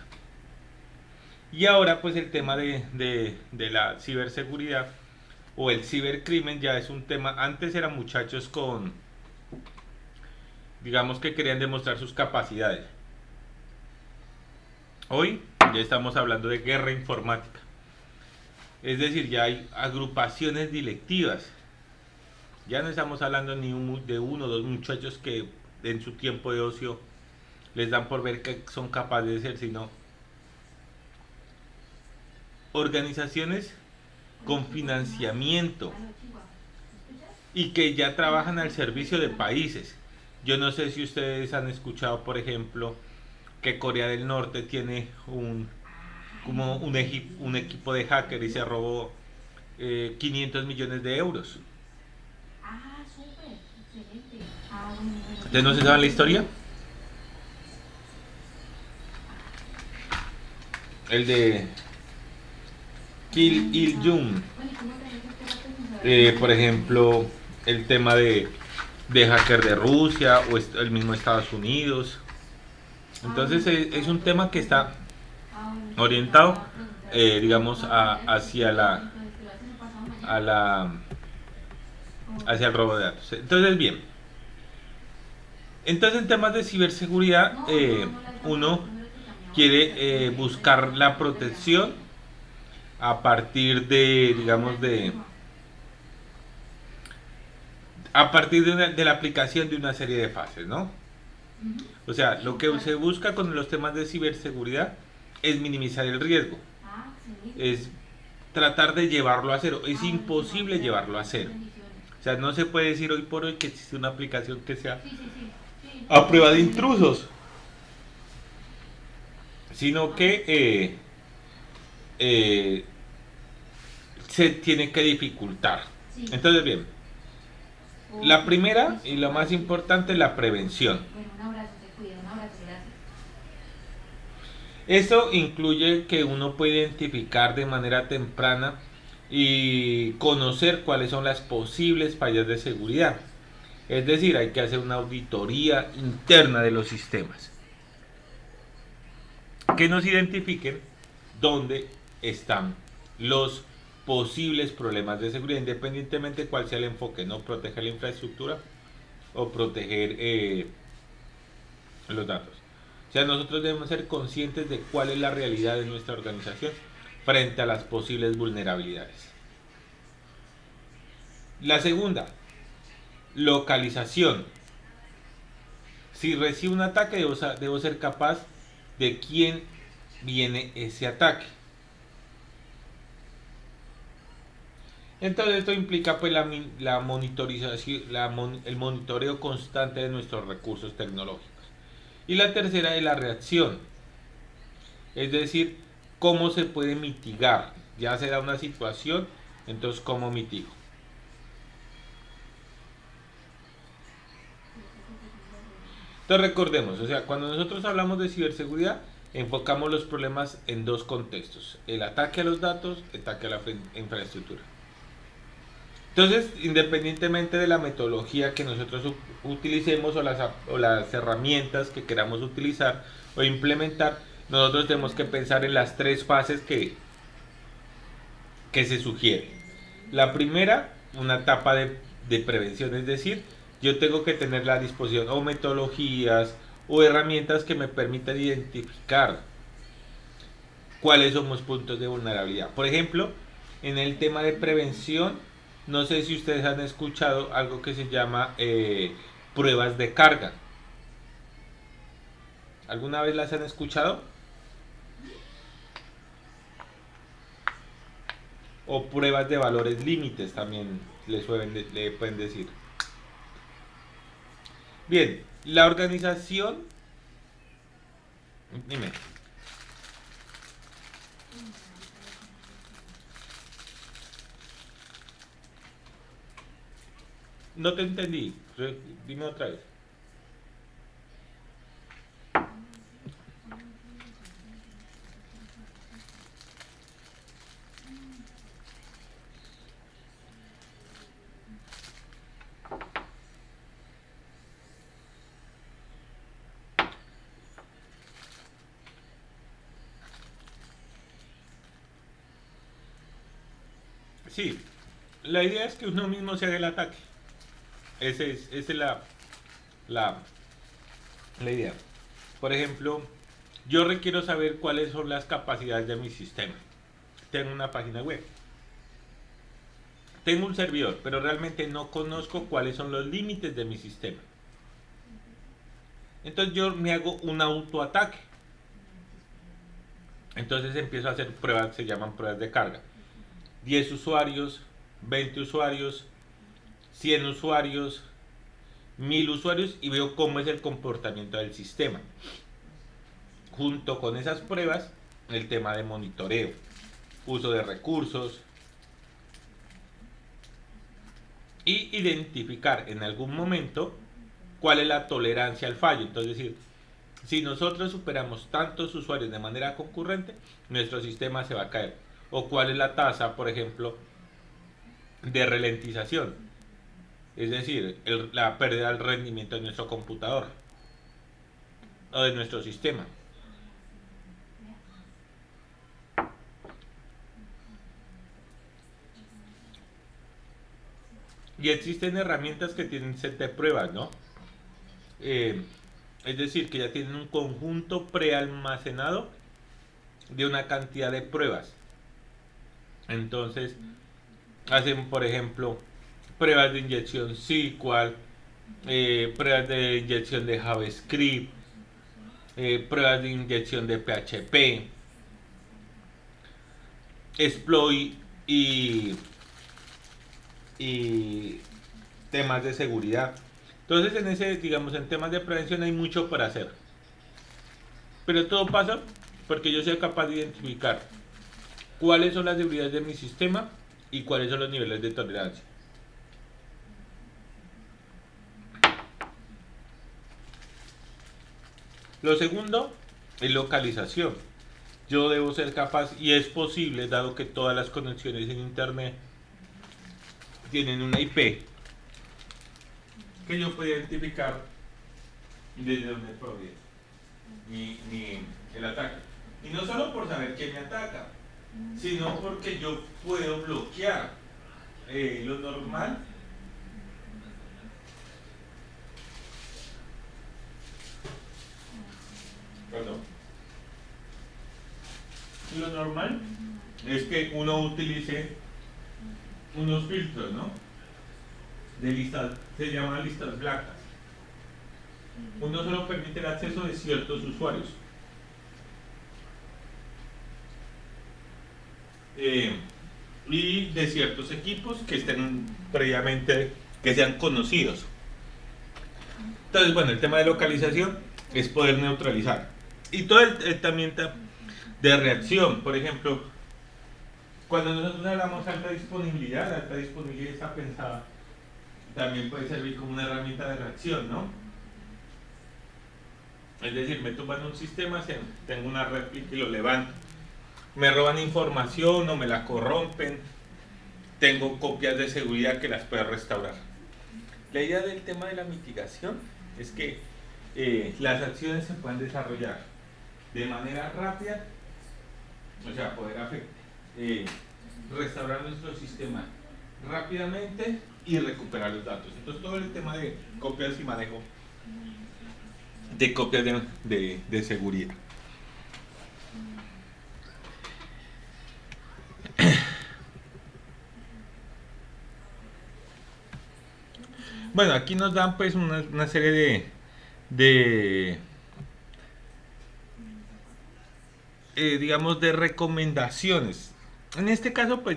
Y ahora pues el tema de la ciberseguridad o el cibercrimen ya es un tema. Antes eran muchachos con, digamos, que querían demostrar sus capacidades. Hoy ya estamos hablando de guerra informática. Es decir, ya hay agrupaciones delictivas. Ya no estamos hablando ni de uno o dos muchachos que en su tiempo de ocio les dan por ver que son capaces de ser, sino organizaciones con financiamiento y que ya trabajan al servicio de países. Yo no sé si ustedes han escuchado, por ejemplo, que Corea del Norte tiene un equipo de hackers y se robó 500 millones de euros. Súper, excelente. ¿Ustedes no se saben la historia? El de Kim Il-jung. Por ejemplo, el tema de hacker de Rusia o el mismo Estados Unidos. Entonces es un tema que está orientado, digamos, hacia el robo de datos. Entonces, bien. Entonces, en temas de ciberseguridad, uno quiere buscar la protección a partir de, digamos, a partir de la aplicación de una serie de fases, ¿no? O sea, lo que se busca con los temas de ciberseguridad es minimizar el riesgo, es tratar de llevarlo a cero. Es imposible llevarlo a cero. O sea, no se puede decir hoy por hoy que existe una aplicación que sea a prueba de intrusos, sino que se tiene que dificultar. Entonces, bien, la primera y lo más importante es la prevención. Esto incluye que uno puede identificar de manera temprana y conocer cuáles son las posibles fallas de seguridad. Es decir, hay que hacer una auditoría interna de los sistemas que nos identifiquen dónde están los posibles problemas de seguridad, independientemente de cuál sea el enfoque, no proteger la infraestructura o proteger los datos. O sea, nosotros debemos ser conscientes de cuál es la realidad de nuestra organización frente a las posibles vulnerabilidades. La segunda, localización. Si recibo un ataque, debo ser capaz de quién viene ese ataque. Entonces esto implica pues la monitorización, el monitoreo constante de nuestros recursos tecnológicos. Y la tercera es la reacción, es decir, cómo se puede mitigar. Ya será una situación, entonces cómo mitigo. Entonces recordemos, o sea, cuando nosotros hablamos de ciberseguridad, enfocamos los problemas en dos contextos: el ataque a los datos, el ataque a la infraestructura. Entonces, independientemente de la metodología que nosotros utilicemos o las herramientas que queramos utilizar o implementar, nosotros tenemos que pensar en las tres fases que se sugieren. La primera, una etapa de prevención, es decir, yo tengo que tener a la disposición o metodologías o herramientas que me permitan identificar cuáles son los puntos de vulnerabilidad. Por ejemplo, en el tema de prevención, no sé si ustedes han escuchado algo que se llama pruebas de carga. ¿Alguna vez las han escuchado? O pruebas de valores límites también le pueden decir. Bien, la organización... Dime. No te entendí. Dime otra vez. Sí, la idea es que uno mismo se haga el ataque. Esa es la idea. Por ejemplo, yo requiero saber cuáles son las capacidades de mi sistema. Tengo una página web. Tengo un servidor, pero realmente no conozco cuáles son los límites de mi sistema. Entonces yo me hago un autoataque. Entonces empiezo a hacer pruebas, se llaman pruebas de carga. 10 usuarios, 20 usuarios, 100 usuarios, 1000 usuarios, y veo cómo es el comportamiento del sistema. Junto con esas pruebas, el tema de monitoreo, uso de recursos y identificar en algún momento cuál es la tolerancia al fallo. Entonces, es decir, si nosotros superamos tantos usuarios de manera concurrente, nuestro sistema se va a caer. O cuál es la tasa, por ejemplo, de ralentización, es decir, la pérdida del rendimiento de nuestro computador o de nuestro sistema. Y existen herramientas que tienen set de pruebas, ¿no? Es decir, que ya tienen un conjunto prealmacenado de una cantidad de pruebas. Entonces, hacen, por ejemplo, pruebas de inyección SQL, pruebas de inyección de JavaScript, pruebas de inyección de PHP, exploit y temas de seguridad. Entonces, digamos, en temas de prevención hay mucho para hacer. Pero todo pasa porque yo sea capaz de identificar cuáles son las debilidades de mi sistema y cuáles son los niveles de tolerancia. Lo segundo es localización. Yo debo ser capaz, y es posible, dado que todas las conexiones en internet tienen una IP, que yo pueda identificar desde dónde proviene el ataque. Y no solo por saber quién me ataca, sino porque yo puedo bloquear lo normal. Perdón. Lo normal es que uno utilice unos filtros, ¿no? De listas, se llaman listas blancas. Uno solo permite el acceso de ciertos usuarios. Y de ciertos equipos que estén previamente, que sean conocidos. Entonces, bueno, el tema de localización es poder neutralizar. Y todo el también de reacción, por ejemplo, cuando nosotros hablamos de alta disponibilidad, la alta disponibilidad está pensada, también puede servir como una herramienta de reacción, ¿no? Es decir, me tumban un sistema, tengo una réplica y lo levanto. Me roban información o me la corrompen. Tengo copias de seguridad que las puedo restaurar. La idea del tema de la mitigación es que las acciones se pueden desarrollar de manera rápida, o sea, poder restaurar nuestro sistema rápidamente y recuperar los datos. Entonces todo el tema de copias y manejo de copias de seguridad. Bueno, aquí nos dan pues una serie digamos de recomendaciones. En este caso pues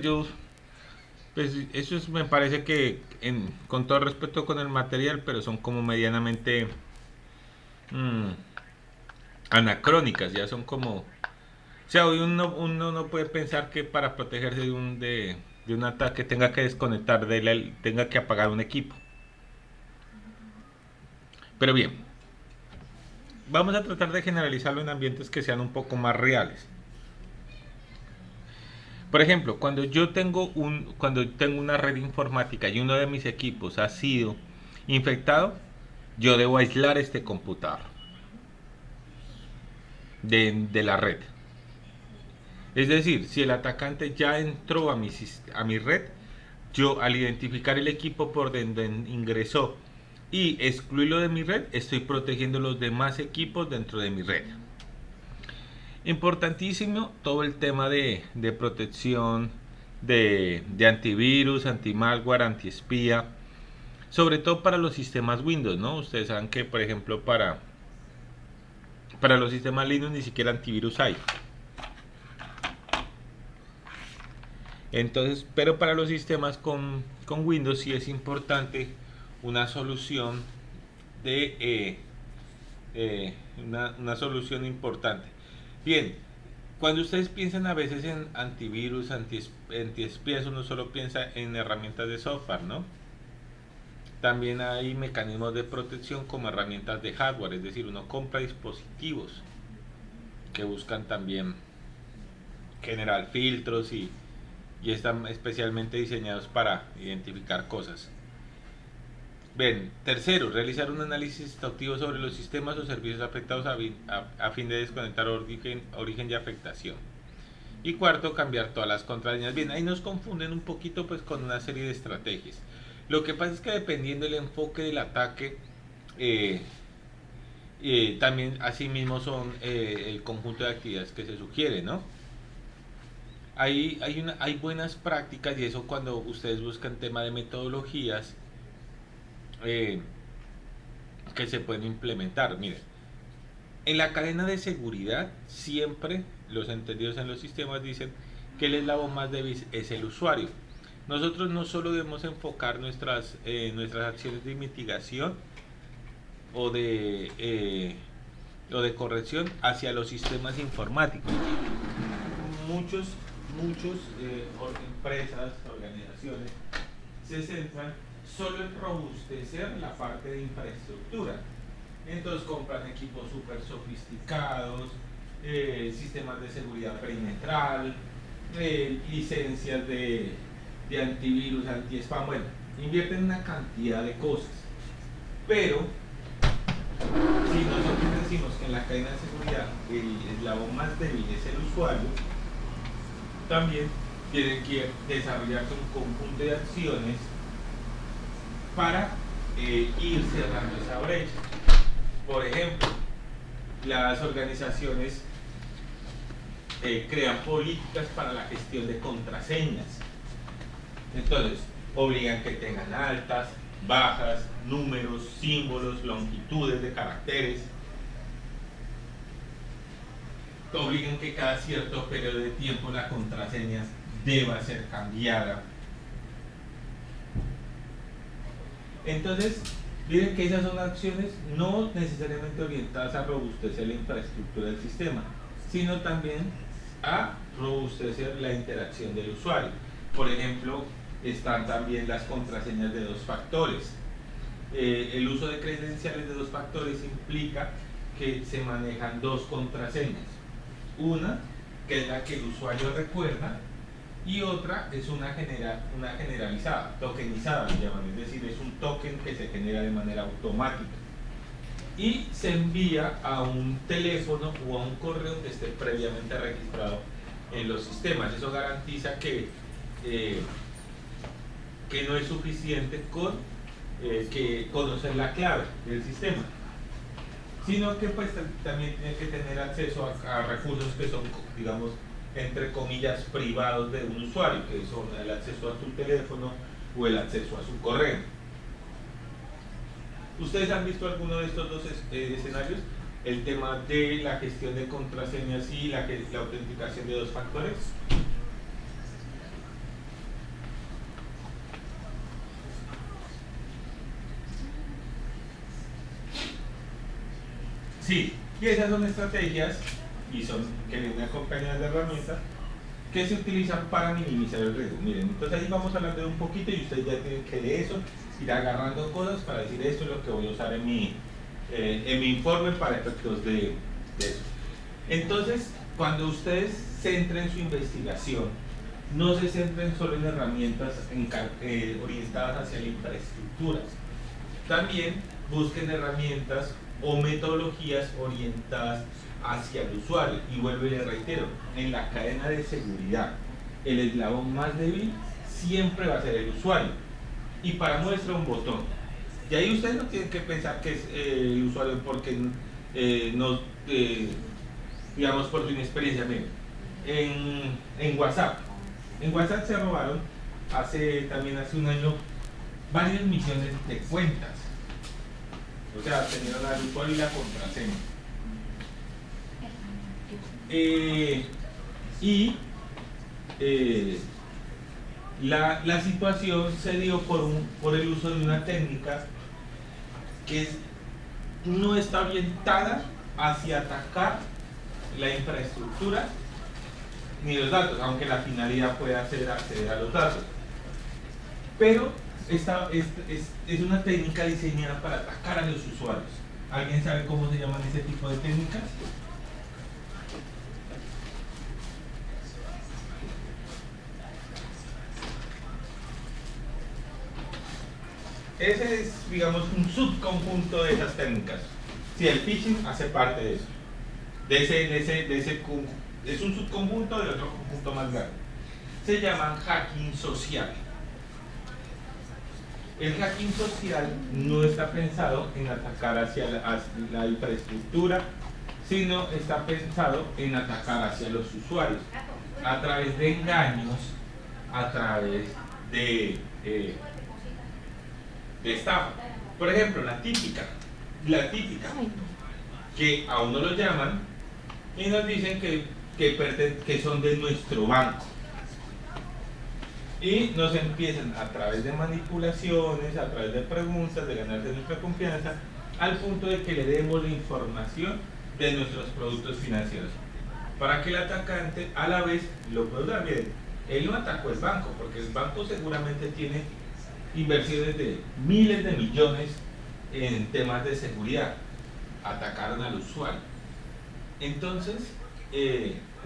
pues me parece que con todo respeto con el material, pero son como medianamente anacrónicas, ya son como, o sea, hoy uno no puede pensar que para protegerse de un ataque tenga que desconectar tenga que apagar un equipo. Pero bien, vamos a tratar de generalizarlo en ambientes que sean un poco más reales. Por ejemplo, cuando tengo una red informática y uno de mis equipos ha sido infectado, yo debo aislar este computador de la red. Es decir, si el atacante ya entró a mi red, yo al identificar el equipo por donde ingresó y excluirlo de mi red, estoy protegiendo los demás equipos dentro de mi red. Importantísimo todo el tema de protección de antivirus, antimalware, antiespía, sobre todo para los sistemas Windows, ¿no? Ustedes saben que, por ejemplo, para los sistemas Linux ni siquiera antivirus hay. Entonces, pero para los sistemas con Windows sí es importante una solución una solución importante. Bien, cuando ustedes piensan a veces en antivirus, antiespías, uno solo piensa en herramientas de software, ¿no? También hay mecanismos de protección como herramientas de hardware, es decir, uno compra dispositivos que buscan también generar filtros y están especialmente diseñados para identificar cosas. Bien, tercero, realizar un análisis exhaustivo sobre los sistemas o servicios afectados a fin de desconectar origen de afectación. Y cuarto, cambiar todas las contraseñas. Bien, ahí nos confunden un poquito pues con una serie de estrategias. Lo que pasa es que dependiendo del enfoque del ataque, también asimismo son el conjunto de actividades que se sugiere, ¿no? Hay buenas prácticas y eso cuando ustedes buscan tema de metodologías que se pueden implementar. Miren, en la cadena de seguridad siempre los entendidos en los sistemas dicen que el eslabón más débil es el usuario. Nosotros no solo debemos enfocar nuestras acciones de mitigación o de corrección hacia los sistemas informáticos. Muchos empresas, organizaciones se centran solo en robustecer la parte de infraestructura. Entonces compran equipos súper sofisticados, sistemas de seguridad perimetral, licencias de antivirus, anti-spam, bueno, invierten una cantidad de cosas. Pero si nosotros decimos que en la cadena de seguridad el eslabón más débil es el usuario, también tienen que desarrollarse un conjunto de acciones para ir cerrando esa brecha. Por ejemplo, las organizaciones crean políticas para la gestión de contraseñas. Entonces, obligan que tengan altas, bajas, números, símbolos, longitudes de caracteres. Obligan que cada cierto periodo de tiempo la contraseña deba ser cambiada. Entonces, miren que esas son acciones no necesariamente orientadas a robustecer la infraestructura del sistema, sino también a robustecer la interacción del usuario. Por ejemplo, están también las contraseñas de 2 factores. El uso de credenciales de 2 factores implica que se manejan dos contraseñas. Una, que es la que el usuario recuerda, y otra es una generalizada, tokenizada, le llaman, es decir, es un token que se genera de manera automática y se envía a un teléfono o a un correo que esté previamente registrado en los sistemas. Eso garantiza que no es suficiente con que conocer la clave del sistema, sino que pues también tiene que tener acceso a recursos que son, digamos, entre comillas, privados de un usuario, que son el acceso a tu teléfono o el acceso a su correo. ¿Ustedes han visto alguno de estos dos escenarios? El tema de la gestión de contraseñas y la autenticación de dos factores. Sí, y esas son estrategias y son que vienen acompañadas de herramientas que se utilizan para minimizar el riesgo. Miren, entonces ahí vamos a hablar de un poquito y ustedes ya tienen que de eso ir agarrando cosas para decir esto es lo que voy a usar en mi informe para efectos de eso. Entonces, cuando ustedes centren su investigación, no se centren solo en herramientas orientadas hacia la infraestructura. También busquen herramientas o metodologías orientadas hacia el usuario. Y vuelvo y le reitero, en la cadena de seguridad, el eslabón más débil siempre va a ser el usuario. Y para muestra un botón. Y ahí ustedes no tienen que pensar que es el usuario porque digamos por su inexperiencia. Miren, en WhatsApp se robaron también hace un año varios millones de cuentas. O sea, tenían al usuario y la contraseña. La situación se dio por el uso de una técnica que no está orientada hacia atacar la infraestructura ni los datos, aunque la finalidad pueda ser acceder a los datos. Pero esta es una técnica diseñada para atacar a los usuarios. ¿Alguien sabe cómo se llaman ese tipo de técnicas? Ese es, digamos, un subconjunto de esas técnicas. Si el phishing hace parte de eso. Es un subconjunto de otro conjunto más grande. Se llaman hacking social. El hacking social no está pensado en atacar hacia la infraestructura, sino está pensado en atacar hacia los usuarios a través de engaños, a través de estafa. Por ejemplo, la típica, que a uno lo llaman y nos dicen que son de nuestro banco. Y nos empiezan a través de manipulaciones, a través de preguntas, de ganarse nuestra confianza, al punto de que le demos la información de nuestros productos financieros. Para que el atacante a la vez lo pueda usar. Miren, él no atacó el banco, porque el banco seguramente tiene inversiones de miles de millones en temas de seguridad. Atacaron al usuario. Entonces,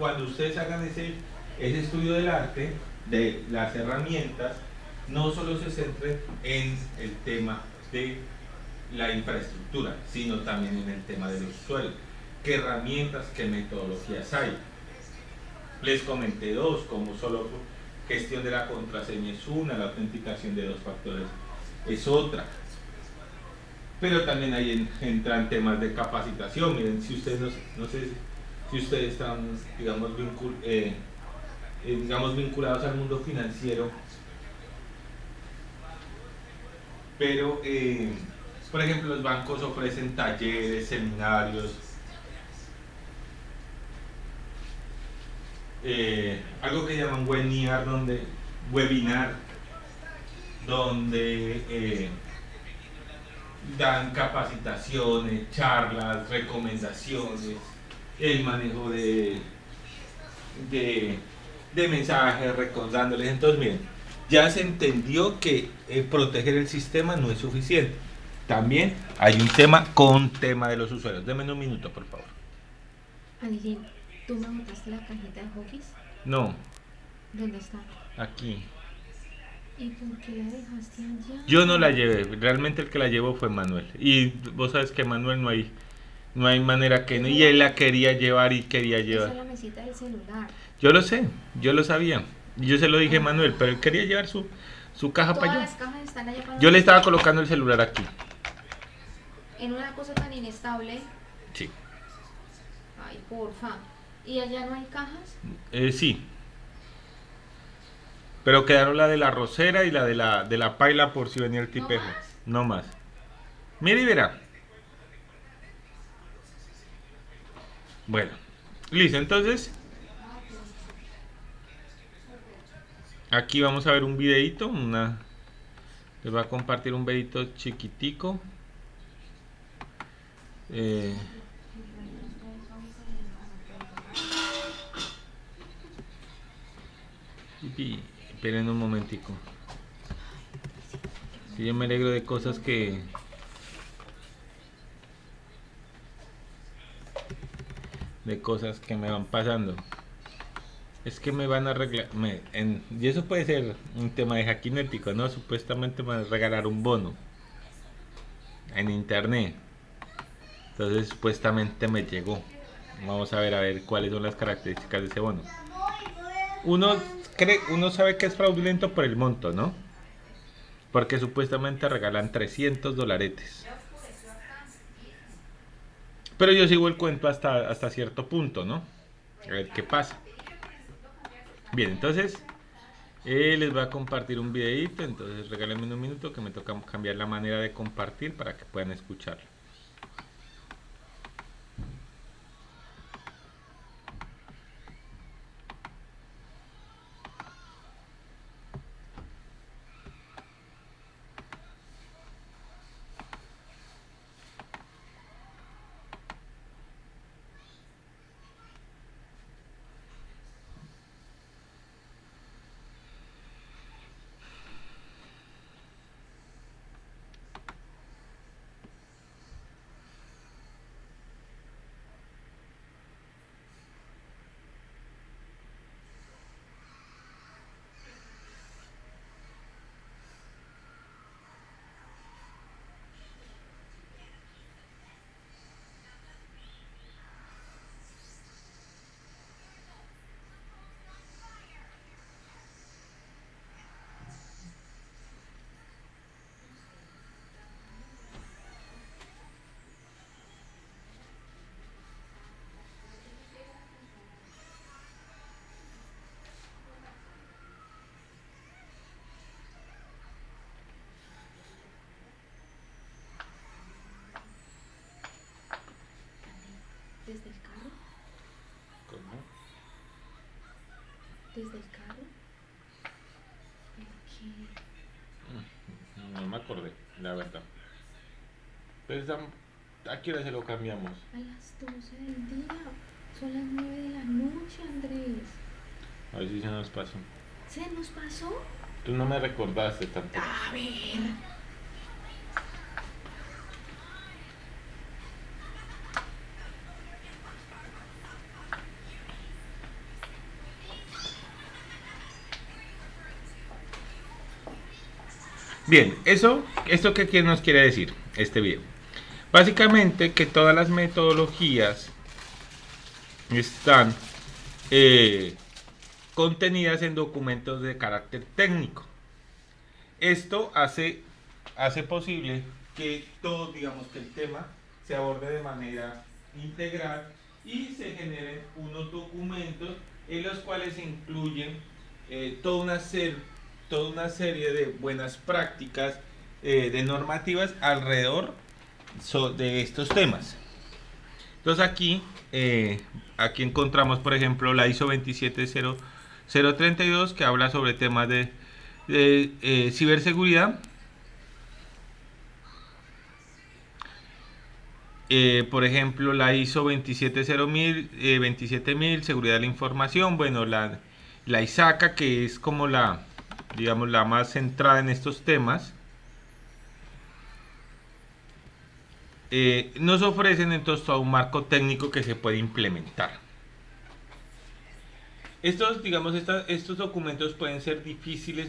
cuando ustedes hagan ese estudio del arte, de las herramientas, no solo se centren en el tema de la infraestructura, sino también en el tema de los usuarios. ¿Qué herramientas, qué metodologías hay? Les comenté dos, como solo gestión de la contraseña es una, la autenticación de dos factores es otra. Pero también ahí entran temas de capacitación. Miren, si ustedes no sé si ustedes están, digamos, vinculados al mundo financiero, pero por ejemplo los bancos ofrecen talleres, seminarios, algo que llaman webinar, donde dan capacitaciones, charlas, recomendaciones, el manejo de mensajes, recordándoles. Entonces miren, ya se entendió que proteger el sistema no es suficiente. también hay un tema con tema de los usuarios. Deme un minuto, por favor. Alien, ¿tú me botaste la cajita de hoggies? No, ¿Dónde está? aquí. ¿Y por qué la dejaste allá? Yo no la llevé, realmente el que la llevó fue Manuel. Y vos sabes que Manuel no hay manera que no. Y él la quería llevar y quería Esa es llevar. la mesita del celular. Yo lo sé, yo lo sabía. Y yo se lo dije a Manuel, pero él quería llevar su caja para Todas allá. las cajas están allá para Yo le estaba colocando el celular aquí. en una cosa tan inestable. Sí. Ay, porfa. ¿Y allá no hay cajas? Sí. Pero quedaron la de la rosera y la de la paila por si venía el tipejo. más? No más. Mire y verá. Bueno, listo, entonces aquí vamos a ver un videito, les voy a compartir un videito chiquitico. Esperen un momentico. Si yo me alegro de cosas que me van pasando. Es que me van a arreglar. Y eso puede ser un tema de hackinético, ¿no? Supuestamente me van a regalar un bono en internet. Entonces, supuestamente me llegó. Vamos a ver cuáles son las características de ese bono. Uno sabe que es fraudulento por el monto, ¿no? Porque supuestamente regalan $300. Pero yo sigo el cuento hasta cierto punto, ¿no? A ver qué pasa. Bien, entonces les voy a compartir un videito. Entonces regálenme un minuto que me toca cambiar la manera de compartir para que puedan escucharlo. ¿Desde el carro? ¿Cómo? ¿Desde el carro? ¿Por qué? No me acordé, la verdad. Pues, ¿a qué hora se lo cambiamos? A las 12 del día. Son las 9 de la noche, Andrés. A ver si se nos pasó. ¿Se nos pasó? Tú no me recordaste tampoco. A ver. Bien, ¿esto qué nos quiere decir este video? Básicamente que todas las metodologías están contenidas en documentos de carácter técnico. Esto hace posible que todo, digamos, que el tema se aborde de manera integral y se generen unos documentos en los cuales se incluyen toda una serie de buenas prácticas, de normativas alrededor de estos temas. Entonces aquí encontramos, por ejemplo, la ISO 27032, que habla sobre temas de ciberseguridad. Por ejemplo, la ISO 27000, seguridad de la información. Bueno, la ISACA, que es como digamos, la más centrada en estos temas. nos ofrecen entonces todo un marco técnico que se puede implementar. Estos, digamos, estos documentos pueden ser difíciles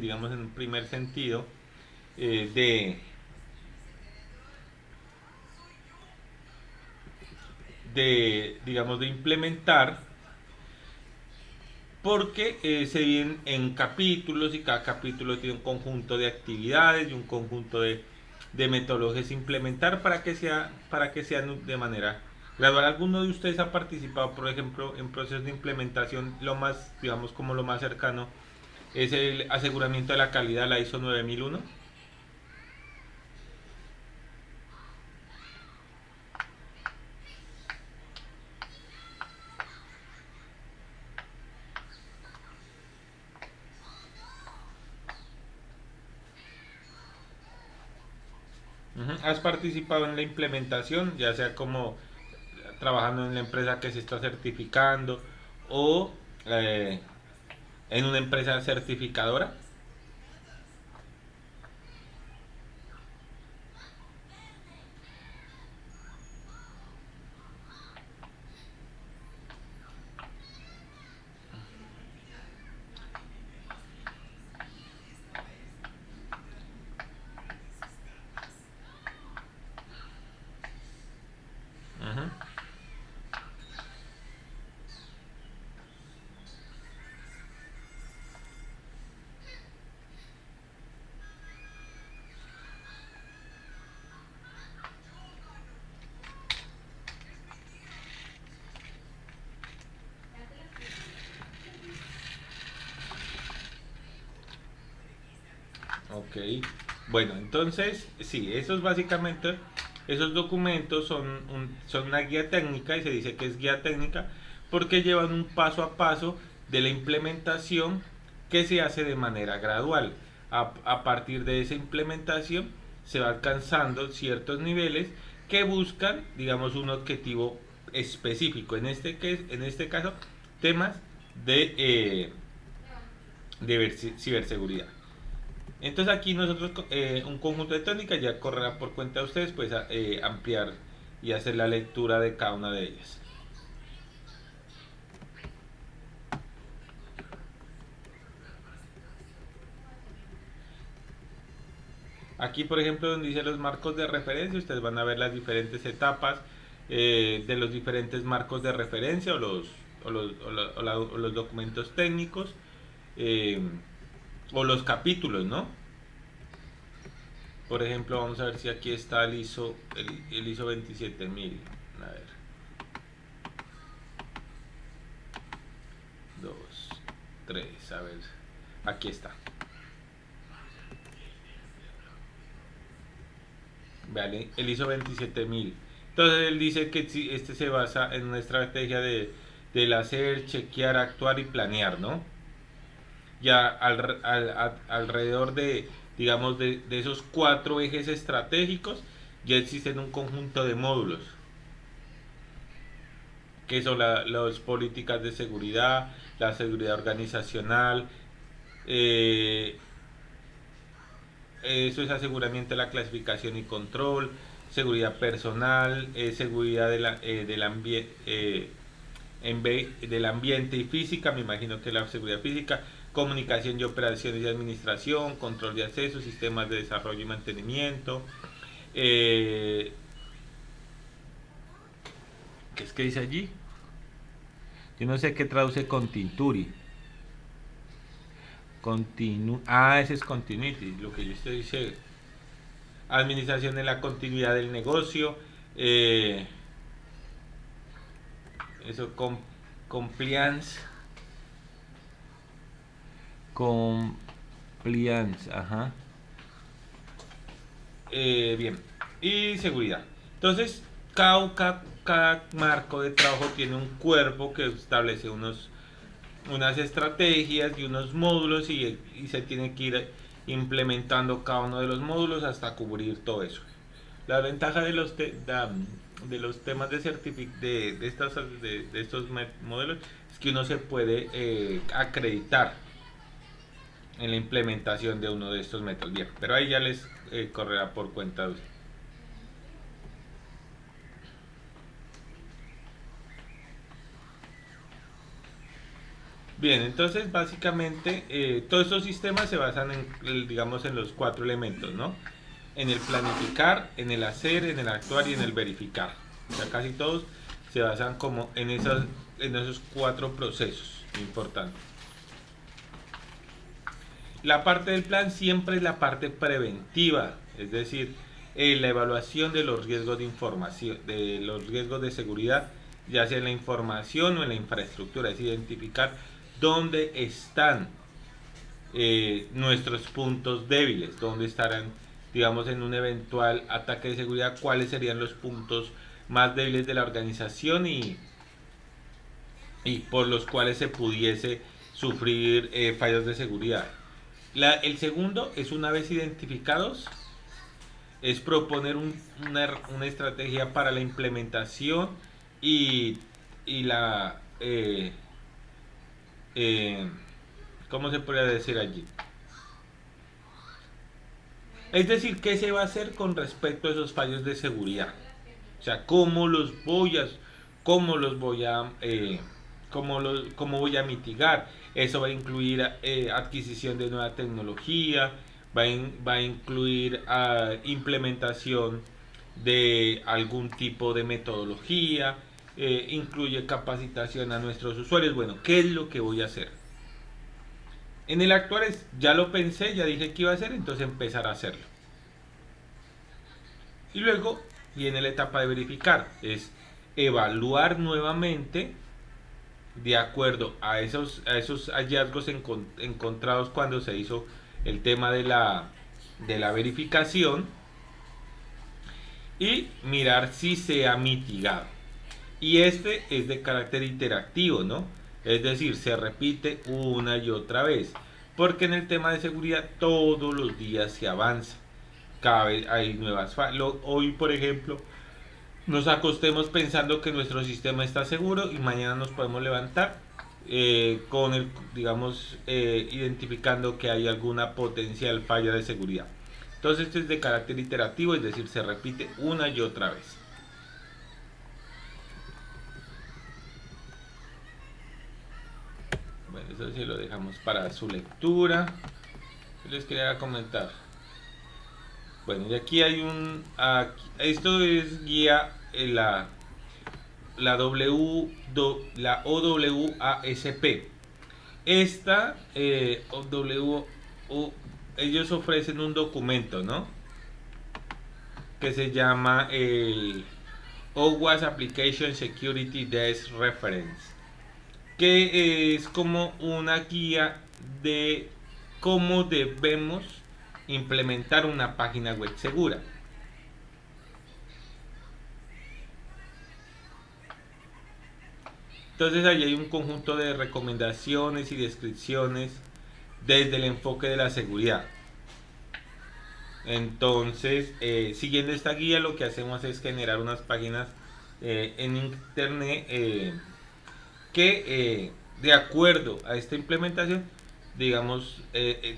digamos, en un primer sentido digamos, de implementar, porque se dividen en capítulos y cada capítulo tiene un conjunto de actividades y un conjunto de metodologías a implementar para que sean de manera gradual. ¿Alguno de ustedes ha participado, por ejemplo, en procesos de implementación? Lo más, digamos, como lo más cercano es el aseguramiento de la calidad, la ISO 9001. ¿Has participado en la implementación, ya sea como trabajando en la empresa que se está certificando o en una empresa certificadora? Ujú. Ok, bueno, entonces, sí, esos documentos son una guía técnica, y se dice que es guía técnica porque llevan un paso a paso de la implementación que se hace de manera gradual. A partir de esa implementación se va alcanzando ciertos niveles que buscan, digamos, un objetivo específico. En este caso, temas de ciberseguridad. Entonces aquí nosotros, un conjunto de técnicas, ya correrá por cuenta de ustedes, pues ampliar y hacer la lectura de cada una de ellas. Aquí, por ejemplo, donde dice los marcos de referencia, ustedes van a ver las diferentes etapas de los diferentes marcos de referencia o los documentos técnicos eh, o los capítulos, ¿no? Por ejemplo, vamos a ver si aquí está el ISO 27000. A ver. 2, 3, a ver. Aquí está. Vale, él hizo 27.000. Entonces él dice que este se basa en una estrategia del hacer, chequear, actuar y planear, ¿no? Ya alrededor de, digamos, de esos 4 ejes estratégicos, ya existen un conjunto de módulos, que son las políticas de seguridad, la seguridad organizacional, eh, eso es aseguramiento de la clasificación y control, seguridad personal, seguridad del ambiente y física, me imagino que la seguridad física, comunicación y operaciones y administración, control de acceso, sistemas de desarrollo y mantenimiento. ¿Qué es que dice allí? Yo no sé qué traduce Continturi. Ese es continuity, lo que yo estoy diciendo. Administración de la continuidad del negocio. Eso, compliance. Compliance, ajá. Bien. Y seguridad. Entonces, cada marco de trabajo tiene un cuerpo que establece unas estrategias y unos módulos, y se tiene que ir implementando cada uno de los módulos hasta cubrir todo eso. La ventaja de los temas de estos modelos es que uno se puede acreditar en la implementación de uno de estos métodos. Bien, pero ahí ya les correrá por cuenta de usted. Bien, entonces básicamente todos estos sistemas se basan digamos, en los cuatro elementos, ¿no? En el planificar, en el hacer, en el actuar y en el verificar. O sea, casi todos se basan como en esos cuatro procesos importantes. La parte del plan siempre es la parte preventiva, es decir, la evaluación de los riesgos de información, de los riesgos de seguridad, ya sea en la información o en la infraestructura, es identificar dónde están nuestros puntos débiles, dónde estarán, digamos, en un eventual ataque de seguridad, cuáles serían los puntos más débiles de la organización y por los cuales se pudiese sufrir fallos de seguridad. El segundo es, una vez identificados, es proponer una estrategia para la implementación y la ¿cómo se podría decir allí? Es decir, ¿qué se va a hacer con respecto a esos fallos de seguridad? O sea, ¿cómo cómo los voy a cómo voy a mitigar? Eso va a incluir adquisición de nueva tecnología, va a incluir implementación de algún tipo de metodología, incluye capacitación a nuestros usuarios. Bueno, ¿qué es lo que voy a hacer? En el actual ya lo pensé, ya dije que iba a hacer, entonces empezar a hacerlo. Y luego viene la etapa de verificar, es evaluar nuevamente de acuerdo a esos hallazgos encontrados cuando se hizo el tema de la verificación y mirar si se ha mitigado. Y este es de carácter interactivo, ¿no? Es decir, se repite una y otra vez. Porque en el tema de seguridad todos los días se avanza. Cada vez hay nuevas fallas. Hoy, por ejemplo, nos acostemos pensando que nuestro sistema está seguro y mañana nos podemos levantar con el, digamos, identificando que hay alguna potencial falla de seguridad. Entonces esto es de carácter iterativo, es decir, se repite una y otra vez. Bueno, eso sí lo dejamos para su lectura. Les quería comentar. Bueno, y aquí hay esto es guía la OWASP. Esta ellos ofrecen un documento, ¿no? Que se llama el OWASP Application Security Desk Reference, que es como una guía de cómo debemos implementar una página web segura. Entonces allí hay un conjunto de recomendaciones y descripciones desde el enfoque de la seguridad. Entonces, siguiendo esta guía, lo que hacemos es generar unas páginas en internet que de acuerdo a esta implementación, digamos,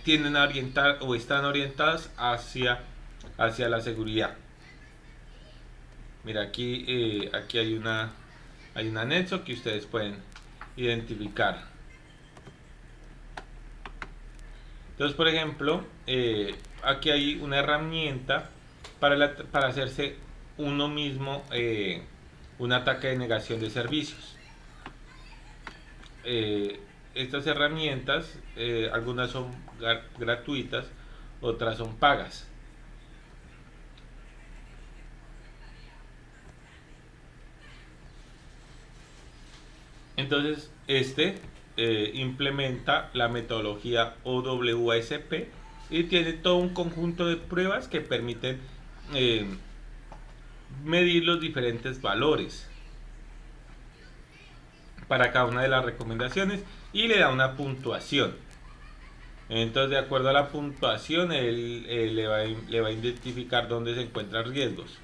tienden a orientar o están orientadas hacia la seguridad. Mira, aquí hay un anexo que ustedes pueden identificar. Entonces, por ejemplo, aquí hay una herramienta para hacerse uno mismo un ataque de negación de servicios. Estas herramientas, algunas son gratuitas, otras son pagas. Entonces, implementa la metodología OWASP y tiene todo un conjunto de pruebas que permiten medir los diferentes valores para cada una de las recomendaciones y le da una puntuación. Entonces, de acuerdo a la puntuación, él le va a identificar dónde se encuentran riesgos.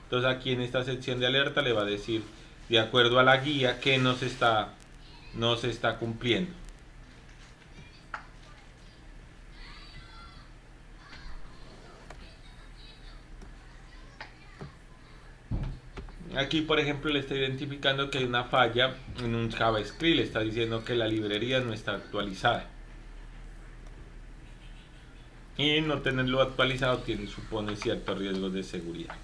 Entonces, aquí en esta sección de alerta le va a decir, de acuerdo a la guía, que no se está cumpliendo. Aquí, por ejemplo, le está identificando que hay una falla en un JavaScript, le está diciendo que la librería no está actualizada. Y no tenerlo actualizado supone ciertos riesgos de seguridad.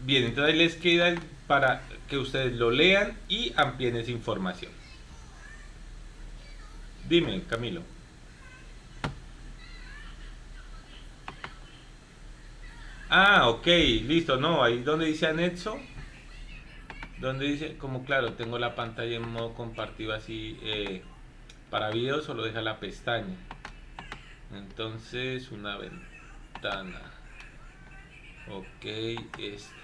Bien, entonces ahí les queda para que ustedes lo lean y amplíen esa información. Dime, Camilo. Ah, ok, listo, no, ahí donde dice anexo, donde dice, como claro, tengo la pantalla en modo compartido así, para video solo deja la pestaña. Entonces, una ventana. Ok, esta.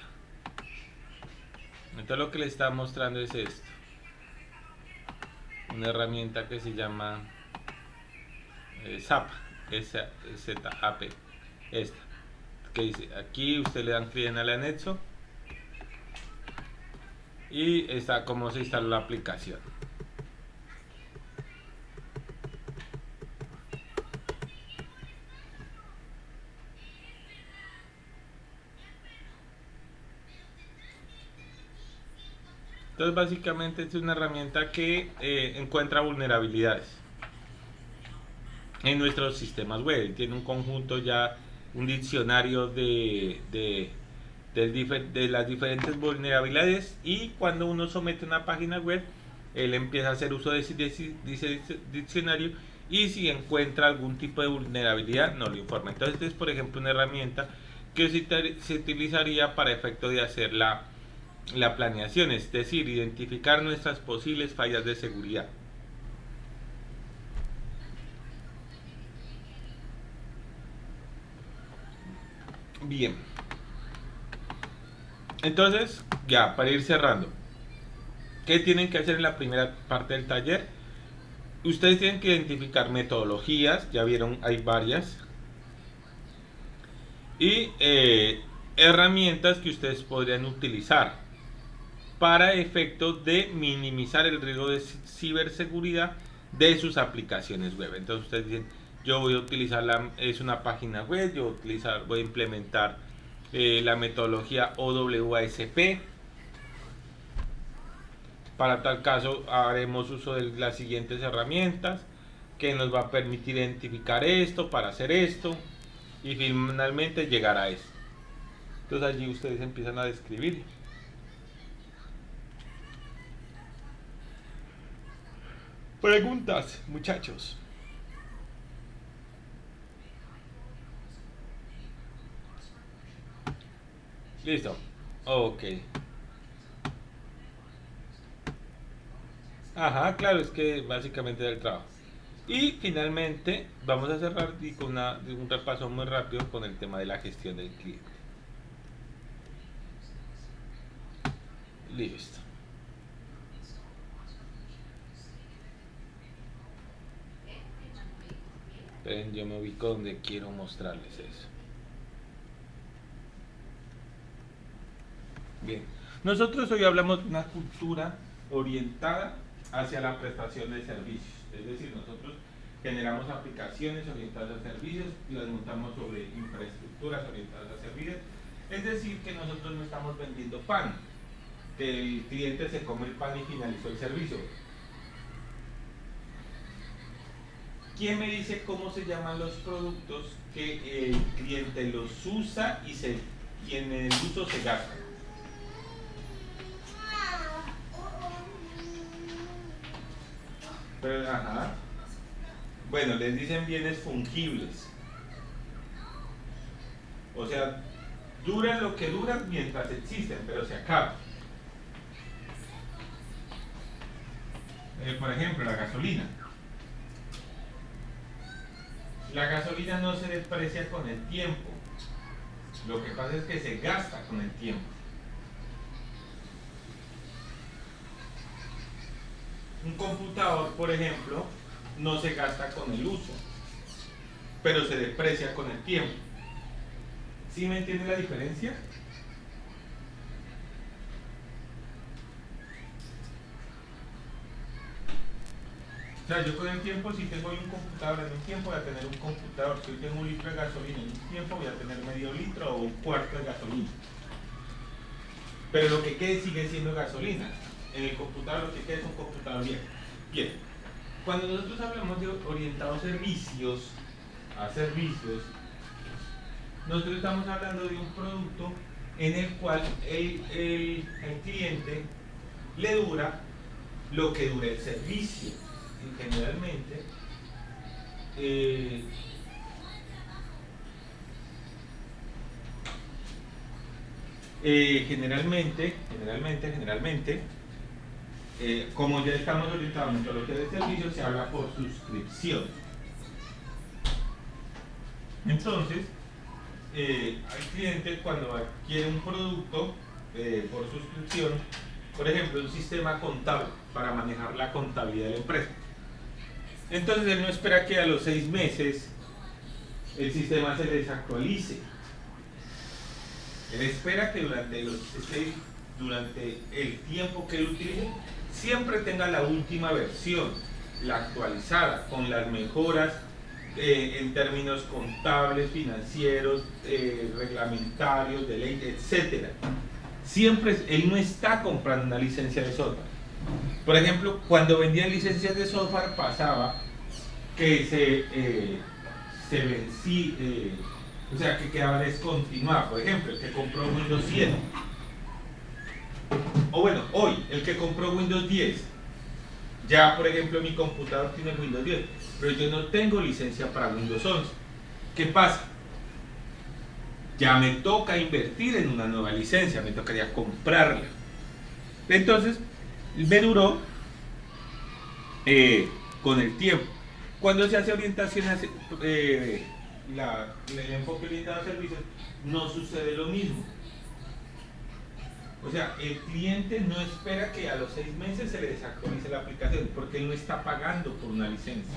Entonces lo que le está mostrando es esto. Una herramienta que se llama SAP, SAP, esta. Que dice, aquí usted le dan clic en el anexo y está como se instala la aplicación. Entonces básicamente es una herramienta que encuentra vulnerabilidades en nuestros sistemas web. Tiene un conjunto ya, un diccionario de las diferentes vulnerabilidades, y cuando uno somete una página web, él empieza a hacer uso de ese diccionario, y si encuentra algún tipo de vulnerabilidad no lo informa. Entonces esta es, por ejemplo, una herramienta que se utilizaría para efecto de hacer la planeación, es decir, identificar nuestras posibles fallas de seguridad. Bien, entonces ya para ir cerrando, ¿qué tienen que hacer en la primera parte del taller? Ustedes tienen que identificar metodologías, ya vieron, hay varias, y herramientas que ustedes podrían utilizar para efectos de minimizar el riesgo de ciberseguridad de sus aplicaciones web. Entonces ustedes dicen, yo voy a utilizar es una página web, yo voy a implementar la metodología OWASP. Para tal caso haremos uso de las siguientes herramientas que nos va a permitir identificar esto para hacer esto y finalmente llegar a esto. Entonces allí ustedes empiezan a describir. Preguntas, muchachos. Listo. Ok. Ajá, claro, es que básicamente es el trabajo. Y finalmente vamos a cerrar con un repaso muy rápido con el tema de la gestión del cliente. Listo. Esperen, yo me ubico donde quiero mostrarles eso. Bien, nosotros hoy hablamos de una cultura orientada hacia la prestación de servicios. Es decir, nosotros generamos aplicaciones orientadas a servicios y las montamos sobre infraestructuras orientadas a servicios. Es decir, que nosotros no estamos vendiendo pan, que el cliente se come el pan y finalizó el servicio. ¿Quién me dice cómo se llaman los productos que el cliente los usa y en el uso se gasta? Pero, ajá. Bueno, les dicen bienes fungibles. O sea, duran lo que duran mientras existen, pero se acaban. Por ejemplo, la gasolina. La gasolina no se deprecia con el tiempo. Lo que pasa es que se gasta con el tiempo. Un computador, por ejemplo, no se gasta con el uso, pero se deprecia con el tiempo. ¿Sí me entiende la diferencia? O sea, yo con el tiempo, si tengo un computador en un tiempo, voy a tener un computador. Si hoy tengo un litro de gasolina en un tiempo, voy a tener medio litro o un cuarto de gasolina. pero lo que quede sigue siendo gasolina. En el computador lo que queda es un computador viejo. Bien, cuando nosotros hablamos de orientado a servicios, nosotros estamos hablando de un producto en el cual el cliente le dura lo que dura el servicio. Y generalmente, como ya estamos orientados a metodología de servicio, se habla por suscripción. Entonces, al cliente cuando adquiere un producto por suscripción, por ejemplo, un sistema contable para manejar la contabilidad de la empresa. Entonces él no espera que a los 6 meses el sistema se desactualice. Él espera que durante el tiempo que él utilice, siempre tenga la última versión, la actualizada, con las mejoras en términos contables, financieros, reglamentarios, de ley, etc. Siempre él no está comprando una licencia de software. Por ejemplo, cuando vendían licencias de software pasaba que se vencía, o sea, que quedaba descontinuada. Por ejemplo, el que compró Windows 7, o bueno, hoy, el que compró Windows 10, ya por ejemplo mi computador tiene Windows 10, pero yo no tengo licencia para Windows 11. ¿Qué pasa? Ya me toca invertir en una nueva licencia, me tocaría comprarla. Entonces, me duró con el tiempo. Cuando se hace orientación, el enfoque orientado a servicios, no sucede lo mismo. O sea, el cliente no espera que a los 6 meses se le desactualice la aplicación, porque él no está pagando por una licencia.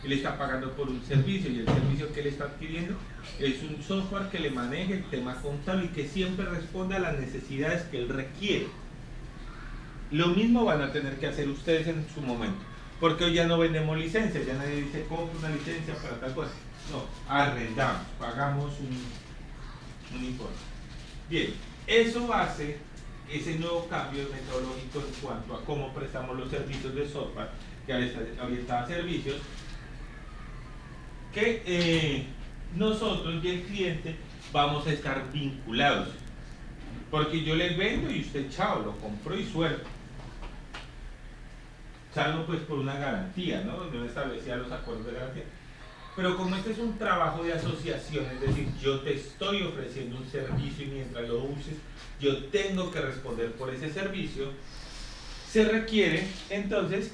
Él está pagando por un servicio, y el servicio que él está adquiriendo es un software que le maneje el tema contable y que siempre responda a las necesidades que él requiere. Lo mismo van a tener que hacer ustedes en su momento, porque hoy ya no vendemos licencias, ya nadie dice compra una licencia para tal cosa. No, arrendamos, pagamos un importe. Bien, eso hace ese nuevo cambio metodológico en cuanto a cómo prestamos los servicios de software, que ahorita a servicios, que nosotros y el cliente vamos a estar vinculados, porque yo les vendo y usted chao, lo compró y suelto, salvo pues por una garantía, ¿no? Donde uno establecía los acuerdos de garantía. Pero como este es un trabajo de asociación, es decir, yo te estoy ofreciendo un servicio y mientras lo uses, yo tengo que responder por ese servicio, se requiere entonces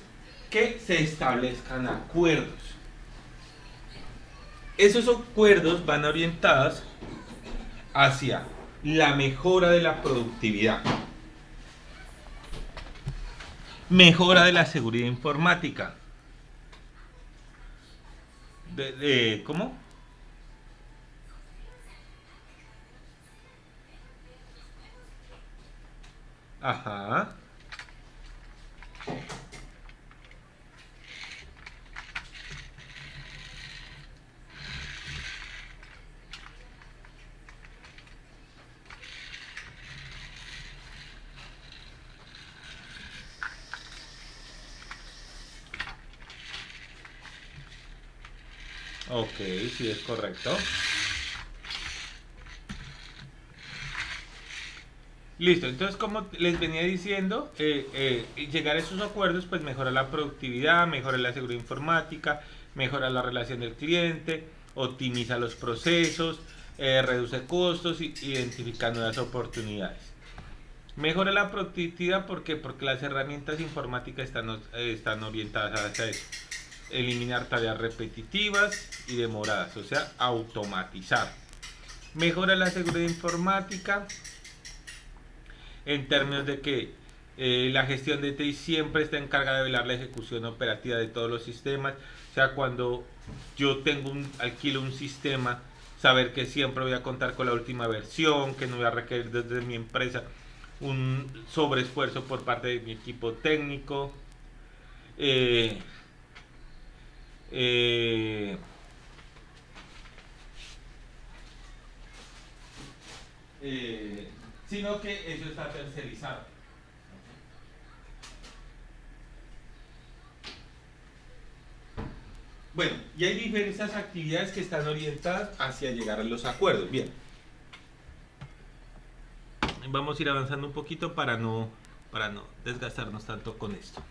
que se establezcan acuerdos. Esos acuerdos van orientados hacia la mejora de la productividad, mejora de la seguridad informática, ¿cómo? Ajá. Ok, sí es correcto. Listo, entonces como les venía diciendo, llegar a esos acuerdos pues mejora la productividad, mejora la seguridad informática, mejora la relación del cliente, optimiza los procesos, reduce costos y identifica nuevas oportunidades. Mejora la productividad porque las herramientas informáticas están orientadas hacia eso. Eliminar tareas repetitivas y demoradas, o sea, automatizar. Mejora la seguridad informática en términos de que la gestión de TI siempre está encargada de velar la ejecución operativa de todos los sistemas. O sea, cuando yo alquilo un sistema, saber que siempre voy a contar con la última versión, que no voy a requerir desde mi empresa un sobreesfuerzo por parte de mi equipo técnico. sino que eso está tercerizado. Bueno, y hay diversas actividades que están orientadas hacia llegar a los acuerdos. Bien, vamos a ir avanzando un poquito para no desgastarnos tanto con esto.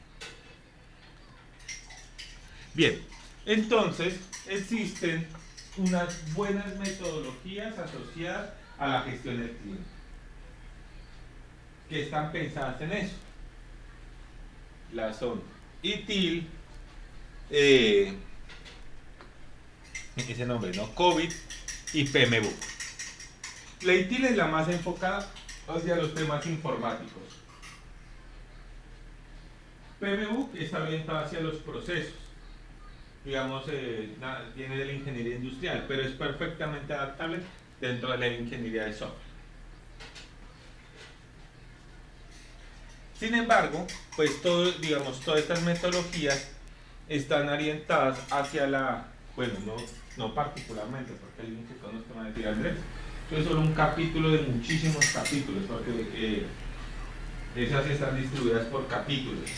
Bien, entonces existen unas buenas metodologías asociadas a la gestión del cliente, que están pensadas en eso. Las son ITIL, ese nombre, ¿no? COVID y PMBOK. La ITIL es la más enfocada hacia los temas informáticos. PMBOK está orientada hacia los procesos. Digamos, viene de la ingeniería industrial, pero es perfectamente adaptable dentro de la ingeniería de software. Sin embargo, pues todas estas metodologías están orientadas hacia la, bueno, no particularmente, porque alguien que conozca me va a decir, Andrés, esto es solo un capítulo de muchísimos capítulos, porque esas están distribuidas por capítulos.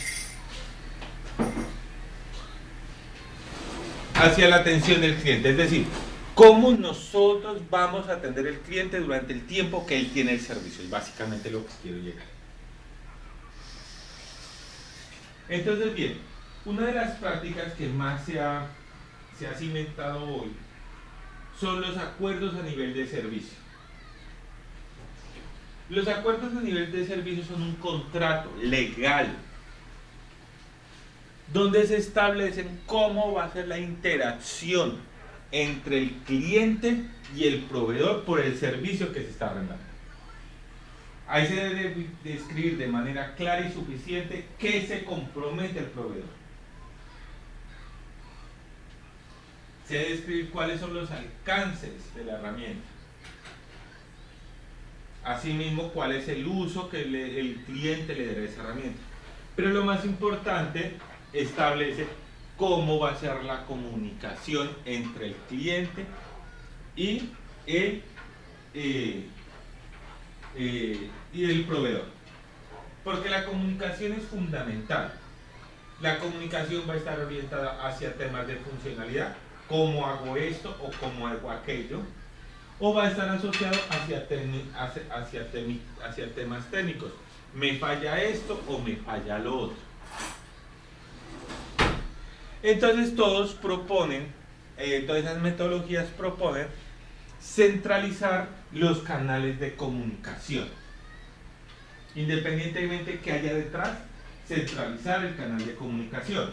Hacia la atención del cliente, es decir, cómo nosotros vamos a atender al cliente durante el tiempo que él tiene el servicio, es básicamente lo que quiero llegar. Entonces, bien, una de las prácticas que más se ha cimentado hoy son los acuerdos a nivel de servicio. Los acuerdos a nivel de servicio son un contrato legal donde se establecen cómo va a ser la interacción entre el cliente y el proveedor por el servicio que se está arrendando. Ahí se debe describir de manera clara y suficiente qué se compromete el proveedor. Se debe describir cuáles son los alcances de la herramienta. Asimismo, cuál es el uso que el cliente le dará a esa herramienta. Pero lo más importante, establece cómo va a ser la comunicación entre el cliente y el proveedor. Porque la comunicación es fundamental. La comunicación va a estar orientada hacia temas de funcionalidad, cómo hago esto o cómo hago aquello, o va a estar asociado hacia temas técnicos. Me falla esto o me falla lo otro. Entonces todas esas metodologías proponen centralizar los canales de comunicación. Independientemente de que haya detrás, centralizar el canal de comunicación.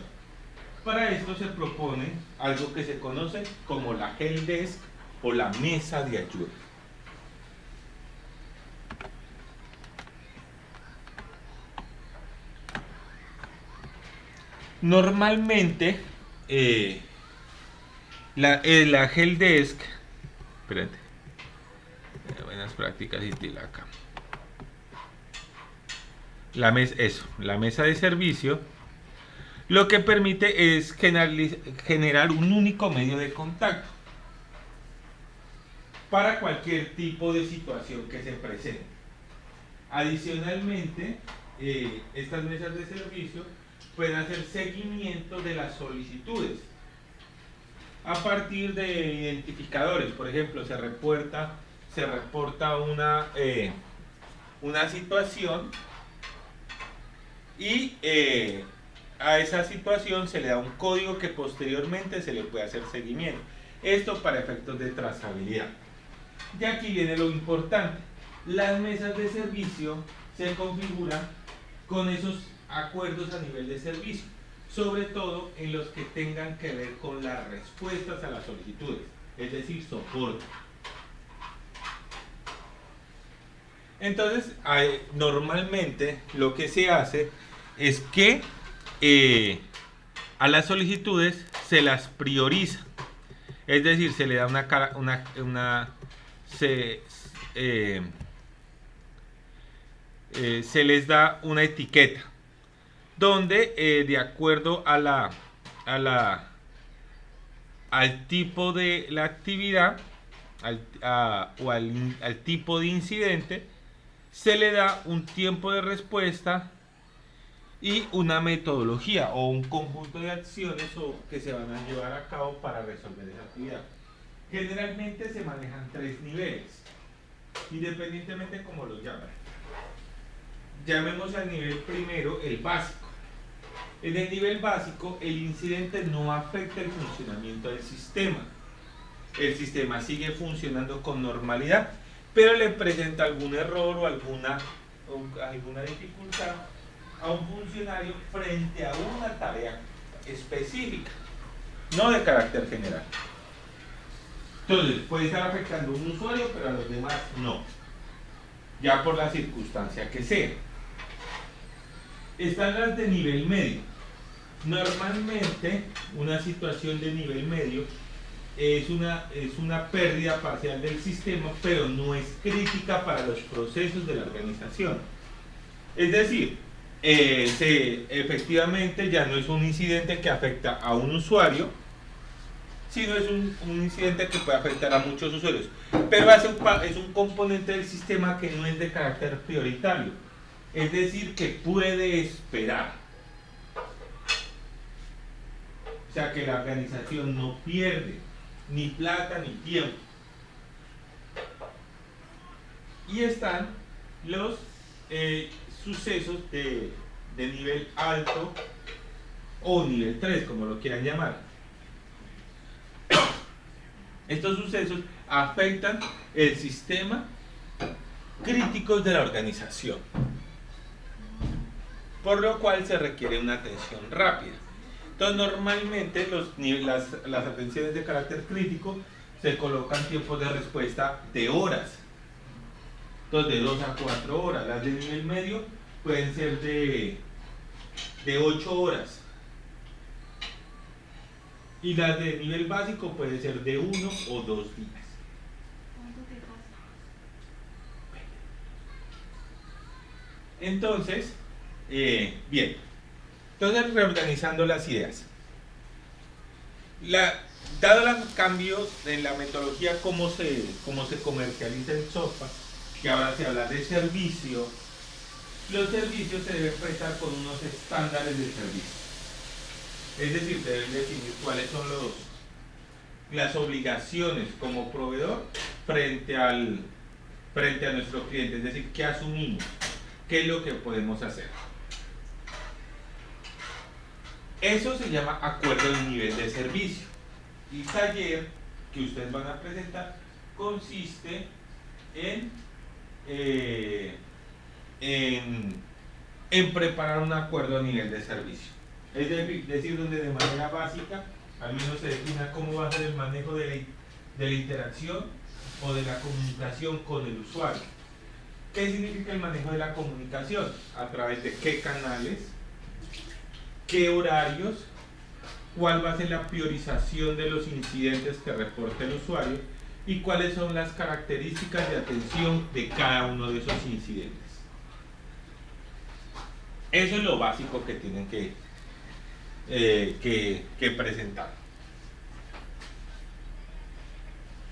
Para esto se propone algo que se conoce como la help desk o la mesa de ayuda. Normalmente la help desk, espérate, buenas prácticas y tila acá. La mesa de servicio lo que permite es generar un único medio de contacto para cualquier tipo de situación que se presente. Adicionalmente, estas mesas de servicio pueden hacer seguimiento de las solicitudes a partir de identificadores. Por ejemplo, se reporta una situación y a esa situación se le da un código que posteriormente se le puede hacer seguimiento. Esto para efectos de trazabilidad. Y aquí viene lo importante. Las mesas de servicio se configuran con esos acuerdos a nivel de servicio, sobre todo en los que tengan que ver con las respuestas a las solicitudes, es decir, soporte. Entonces, normalmente lo que se hace es que a las solicitudes se las prioriza, es decir, se le da se les da una etiqueta donde de acuerdo al tipo de la actividad al tipo de incidente se le da un tiempo de respuesta y una metodología o un conjunto de acciones que se van a llevar a cabo para resolver esa actividad. Generalmente se manejan 3 niveles, independientemente de cómo los llamen. Llamemos al nivel primero el básico. En el nivel básico, el incidente no afecta el funcionamiento del sistema. El sistema sigue funcionando con normalidad, pero le presenta algún error o alguna dificultad a un funcionario frente a una tarea específica, no de carácter general. Entonces, puede estar afectando a un usuario, pero a los demás no, ya por la circunstancia que sea. Están las de nivel medio. Normalmente, una situación de nivel medio es una pérdida parcial del sistema, pero no es crítica para los procesos de la organización. Es decir, efectivamente ya no es un incidente que afecta a un usuario, sino es un incidente que puede afectar a muchos usuarios, pero es un componente del sistema que no es de carácter prioritario, es decir, que puede esperar. O sea que la organización no pierde ni plata ni tiempo. Y están los sucesos de nivel alto o nivel 3, como lo quieran llamar. Estos sucesos afectan el sistema críticos de la organización, por lo cual se requiere una atención rápida. Entonces, normalmente las atenciones de carácter crítico se colocan tiempos de respuesta de horas. Entonces, de 2 a 4 horas. Las de nivel medio pueden ser de 8 horas. Y las de nivel básico puede ser de 1 o 2 días. ¿Cuánto te pasa? Entonces, bien. Entonces, reorganizando las ideas. Dado el cambio en la metodología, cómo se comercializa el software, que ahora se habla de servicio, los servicios se deben prestar con unos estándares de servicio. Es decir, se deben definir cuáles son las obligaciones como proveedor frente a nuestro cliente, es decir, qué asumimos, qué es lo que podemos hacer. Eso se llama acuerdo de nivel de servicio. Y taller que ustedes van a presentar consiste en preparar un acuerdo a nivel de servicio. Es decir, donde de manera básica al menos se defina cómo va a ser el manejo de la interacción o de la comunicación con el usuario. ¿Qué significa el manejo de la comunicación? A través de qué canales, qué horarios, cuál va a ser la priorización de los incidentes que reporte el usuario y cuáles son las características de atención de cada uno de esos incidentes. Eso es lo básico que tienen que presentar.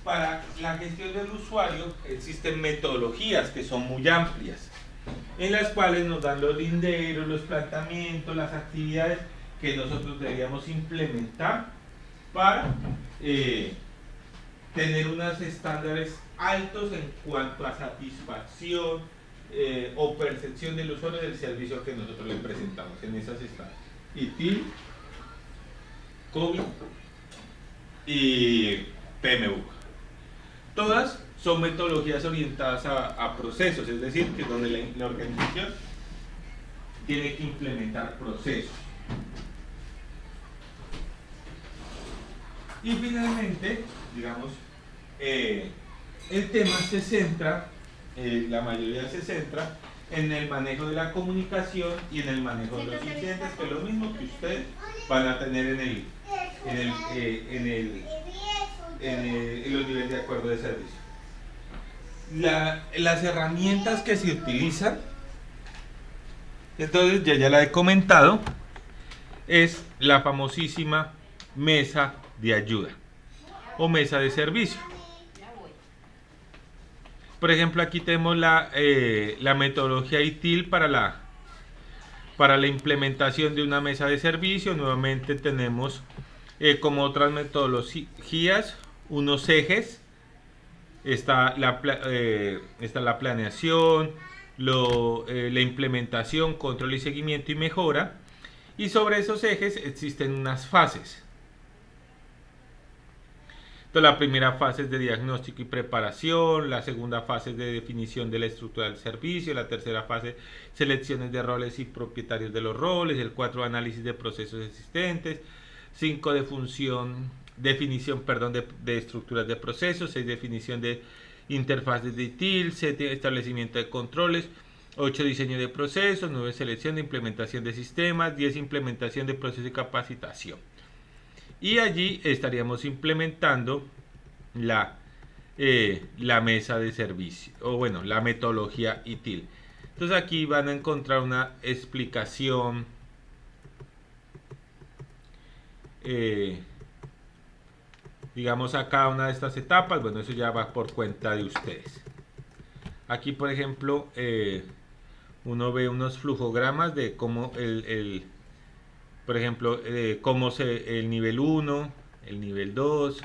Para la gestión del usuario existen metodologías que son muy amplias, en las cuales nos dan los linderos, los planteamientos, las actividades que nosotros deberíamos implementar para tener unos estándares altos en cuanto a satisfacción o percepción del usuario del servicio que nosotros le presentamos en esas estándares. ITIL, COVID y PMU. Todas son metodologías orientadas a procesos, es decir, que donde la organización tiene que implementar procesos. Y finalmente, digamos, el tema se centra, la mayoría se centra en el manejo de la comunicación y en el manejo de los incidentes, que es lo mismo que ustedes van a tener en los niveles de acuerdo de servicio. Las herramientas que se utilizan, entonces ya la he comentado, es la famosísima mesa de ayuda o mesa de servicio. Por ejemplo, aquí tenemos la metodología ITIL para la implementación de una mesa de servicio. Nuevamente tenemos como otras metodologías unos ejes. Está la planeación, la implementación, control y seguimiento y mejora. Y sobre esos ejes existen unas fases. Entonces, la primera fase es de diagnóstico y preparación, la segunda fase es de definición de la estructura del servicio, la tercera fase selecciones de roles y propietarios de los roles, el 4 análisis de procesos existentes, 5 definición de estructuras de procesos, 6 definición de interfaces de ITIL, 7 establecimiento de controles, 8 diseño de procesos, 9 selección de implementación de sistemas, 10 implementación de procesos y capacitación. Y allí estaríamos implementando la mesa de servicio, o bueno, la metodología ITIL. Entonces aquí van a encontrar una explicación digamos a cada una de estas etapas. Bueno, eso ya va por cuenta de ustedes. Aquí, por ejemplo, uno ve unos flujogramas de cómo por ejemplo, cómo el nivel 1, el nivel 2,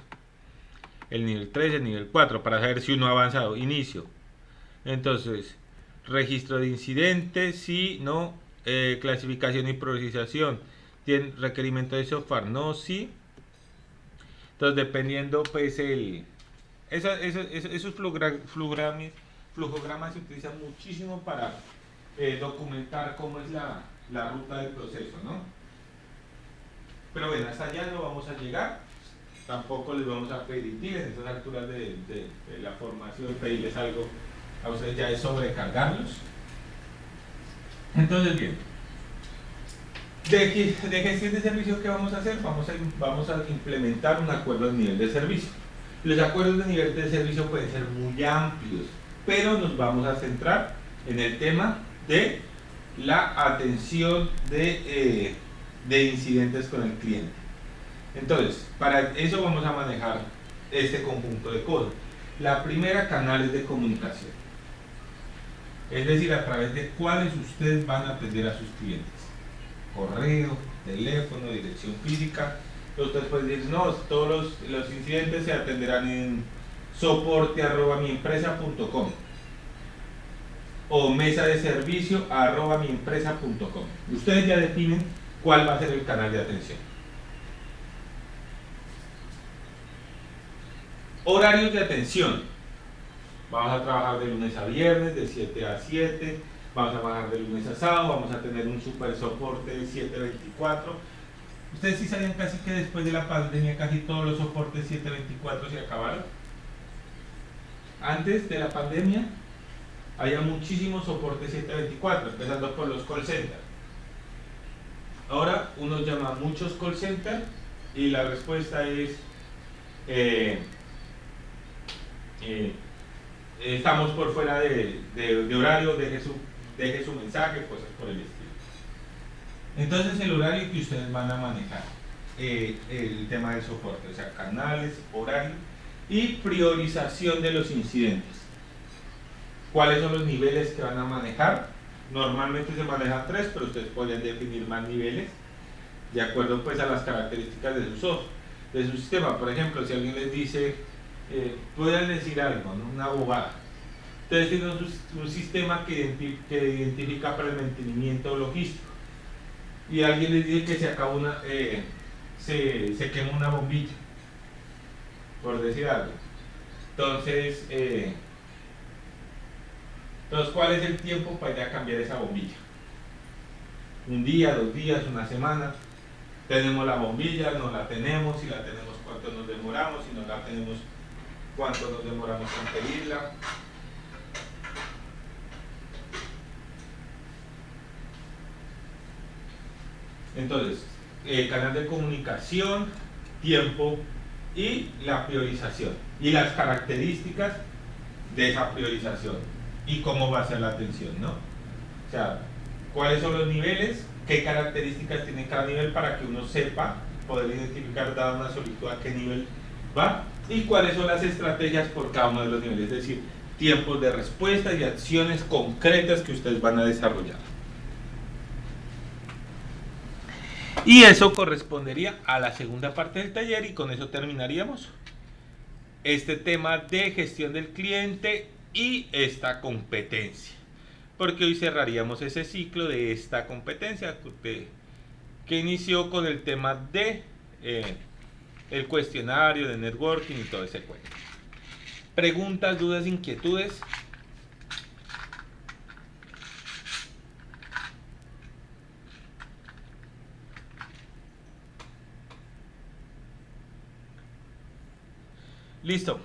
el nivel 3, el nivel 4, para saber si uno ha avanzado. Inicio. Entonces, registro de incidentes, sí, no. Clasificación y priorización. ¿Tiene requerimiento de software? No, sí. Entonces, dependiendo, pues, esos flujogramas se utilizan muchísimo para documentar cómo es la ruta del proceso, ¿no? Pero bueno, hasta allá no vamos a llegar. Tampoco les vamos a pedir en estas alturas de la formación, pedirles algo a ustedes ya es sobrecargarlos. Entonces, bien, de gestión de servicio, ¿qué vamos a hacer? Vamos a implementar un acuerdo de nivel de servicio. Los acuerdos de nivel de servicio pueden ser muy amplios, pero nos vamos a centrar en el tema de la atención de incidentes con el cliente. Entonces, para eso vamos a manejar este conjunto de cosas. La primera, canales de comunicación, es decir, a través de cuáles ustedes van a atender a sus clientes: correo, teléfono, dirección física. Ustedes pueden decir, no, todos los incidentes se atenderán en soporte@miempresa.com o mesa de servicio @miempresa.com. Ustedes ya definen cuál va a ser el canal de atención. Horarios de atención. Vamos a trabajar de lunes a viernes, de 7 a 7. Vamos a trabajar de lunes a sábado. Vamos a tener un super soporte de 7/24. Ustedes sí sabían casi que después de la pandemia casi todos los soportes 7/24 se acabaron. Antes de la pandemia había muchísimos soportes 7/24, empezando por los call centers. Ahora uno llama a muchos call centers y la respuesta es estamos por fuera de horario, deje su mensaje, cosas por el estilo. Entonces, el horario que ustedes van a manejar, el tema del soporte, o sea, canales, horario y priorización de los incidentes. ¿Cuáles son los niveles que van a manejar? Normalmente se manejan 3, pero ustedes podrían definir más niveles de acuerdo pues a las características de su sistema. Por ejemplo, si alguien les dice, pueden decir algo, ¿no? Una bobada. Entonces tienen un sistema que identifica para el mantenimiento logístico. Y alguien les dice que se acabó se quemó una bombilla, por decir algo. Entonces, ¿cuál es el tiempo para ir a cambiar esa bombilla? ¿Un día, 2 días, una semana? ¿Tenemos la bombilla? ¿No la tenemos? Si la tenemos, ¿cuánto nos demoramos? Si no la tenemos, ¿cuánto nos demoramos en pedirla? Entonces, canal de comunicación, tiempo y la priorización y las características de esa priorización y cómo va a ser la atención, ¿no? O sea, cuáles son los niveles, qué características tiene cada nivel para que uno sepa poder identificar, dada una solicitud, a qué nivel va y cuáles son las estrategias por cada uno de los niveles. Es decir, tiempos de respuesta y acciones concretas que ustedes van a desarrollar. Y eso correspondería a la segunda parte del taller, y con eso terminaríamos este tema de gestión del cliente y esta competencia, porque hoy cerraríamos ese ciclo de esta competencia que inició con el tema de el cuestionario de networking y todo ese cuento. Preguntas, dudas, inquietudes. Listo.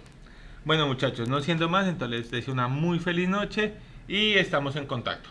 Bueno, muchachos, no siendo más, entonces les deseo una muy feliz noche y estamos en contacto.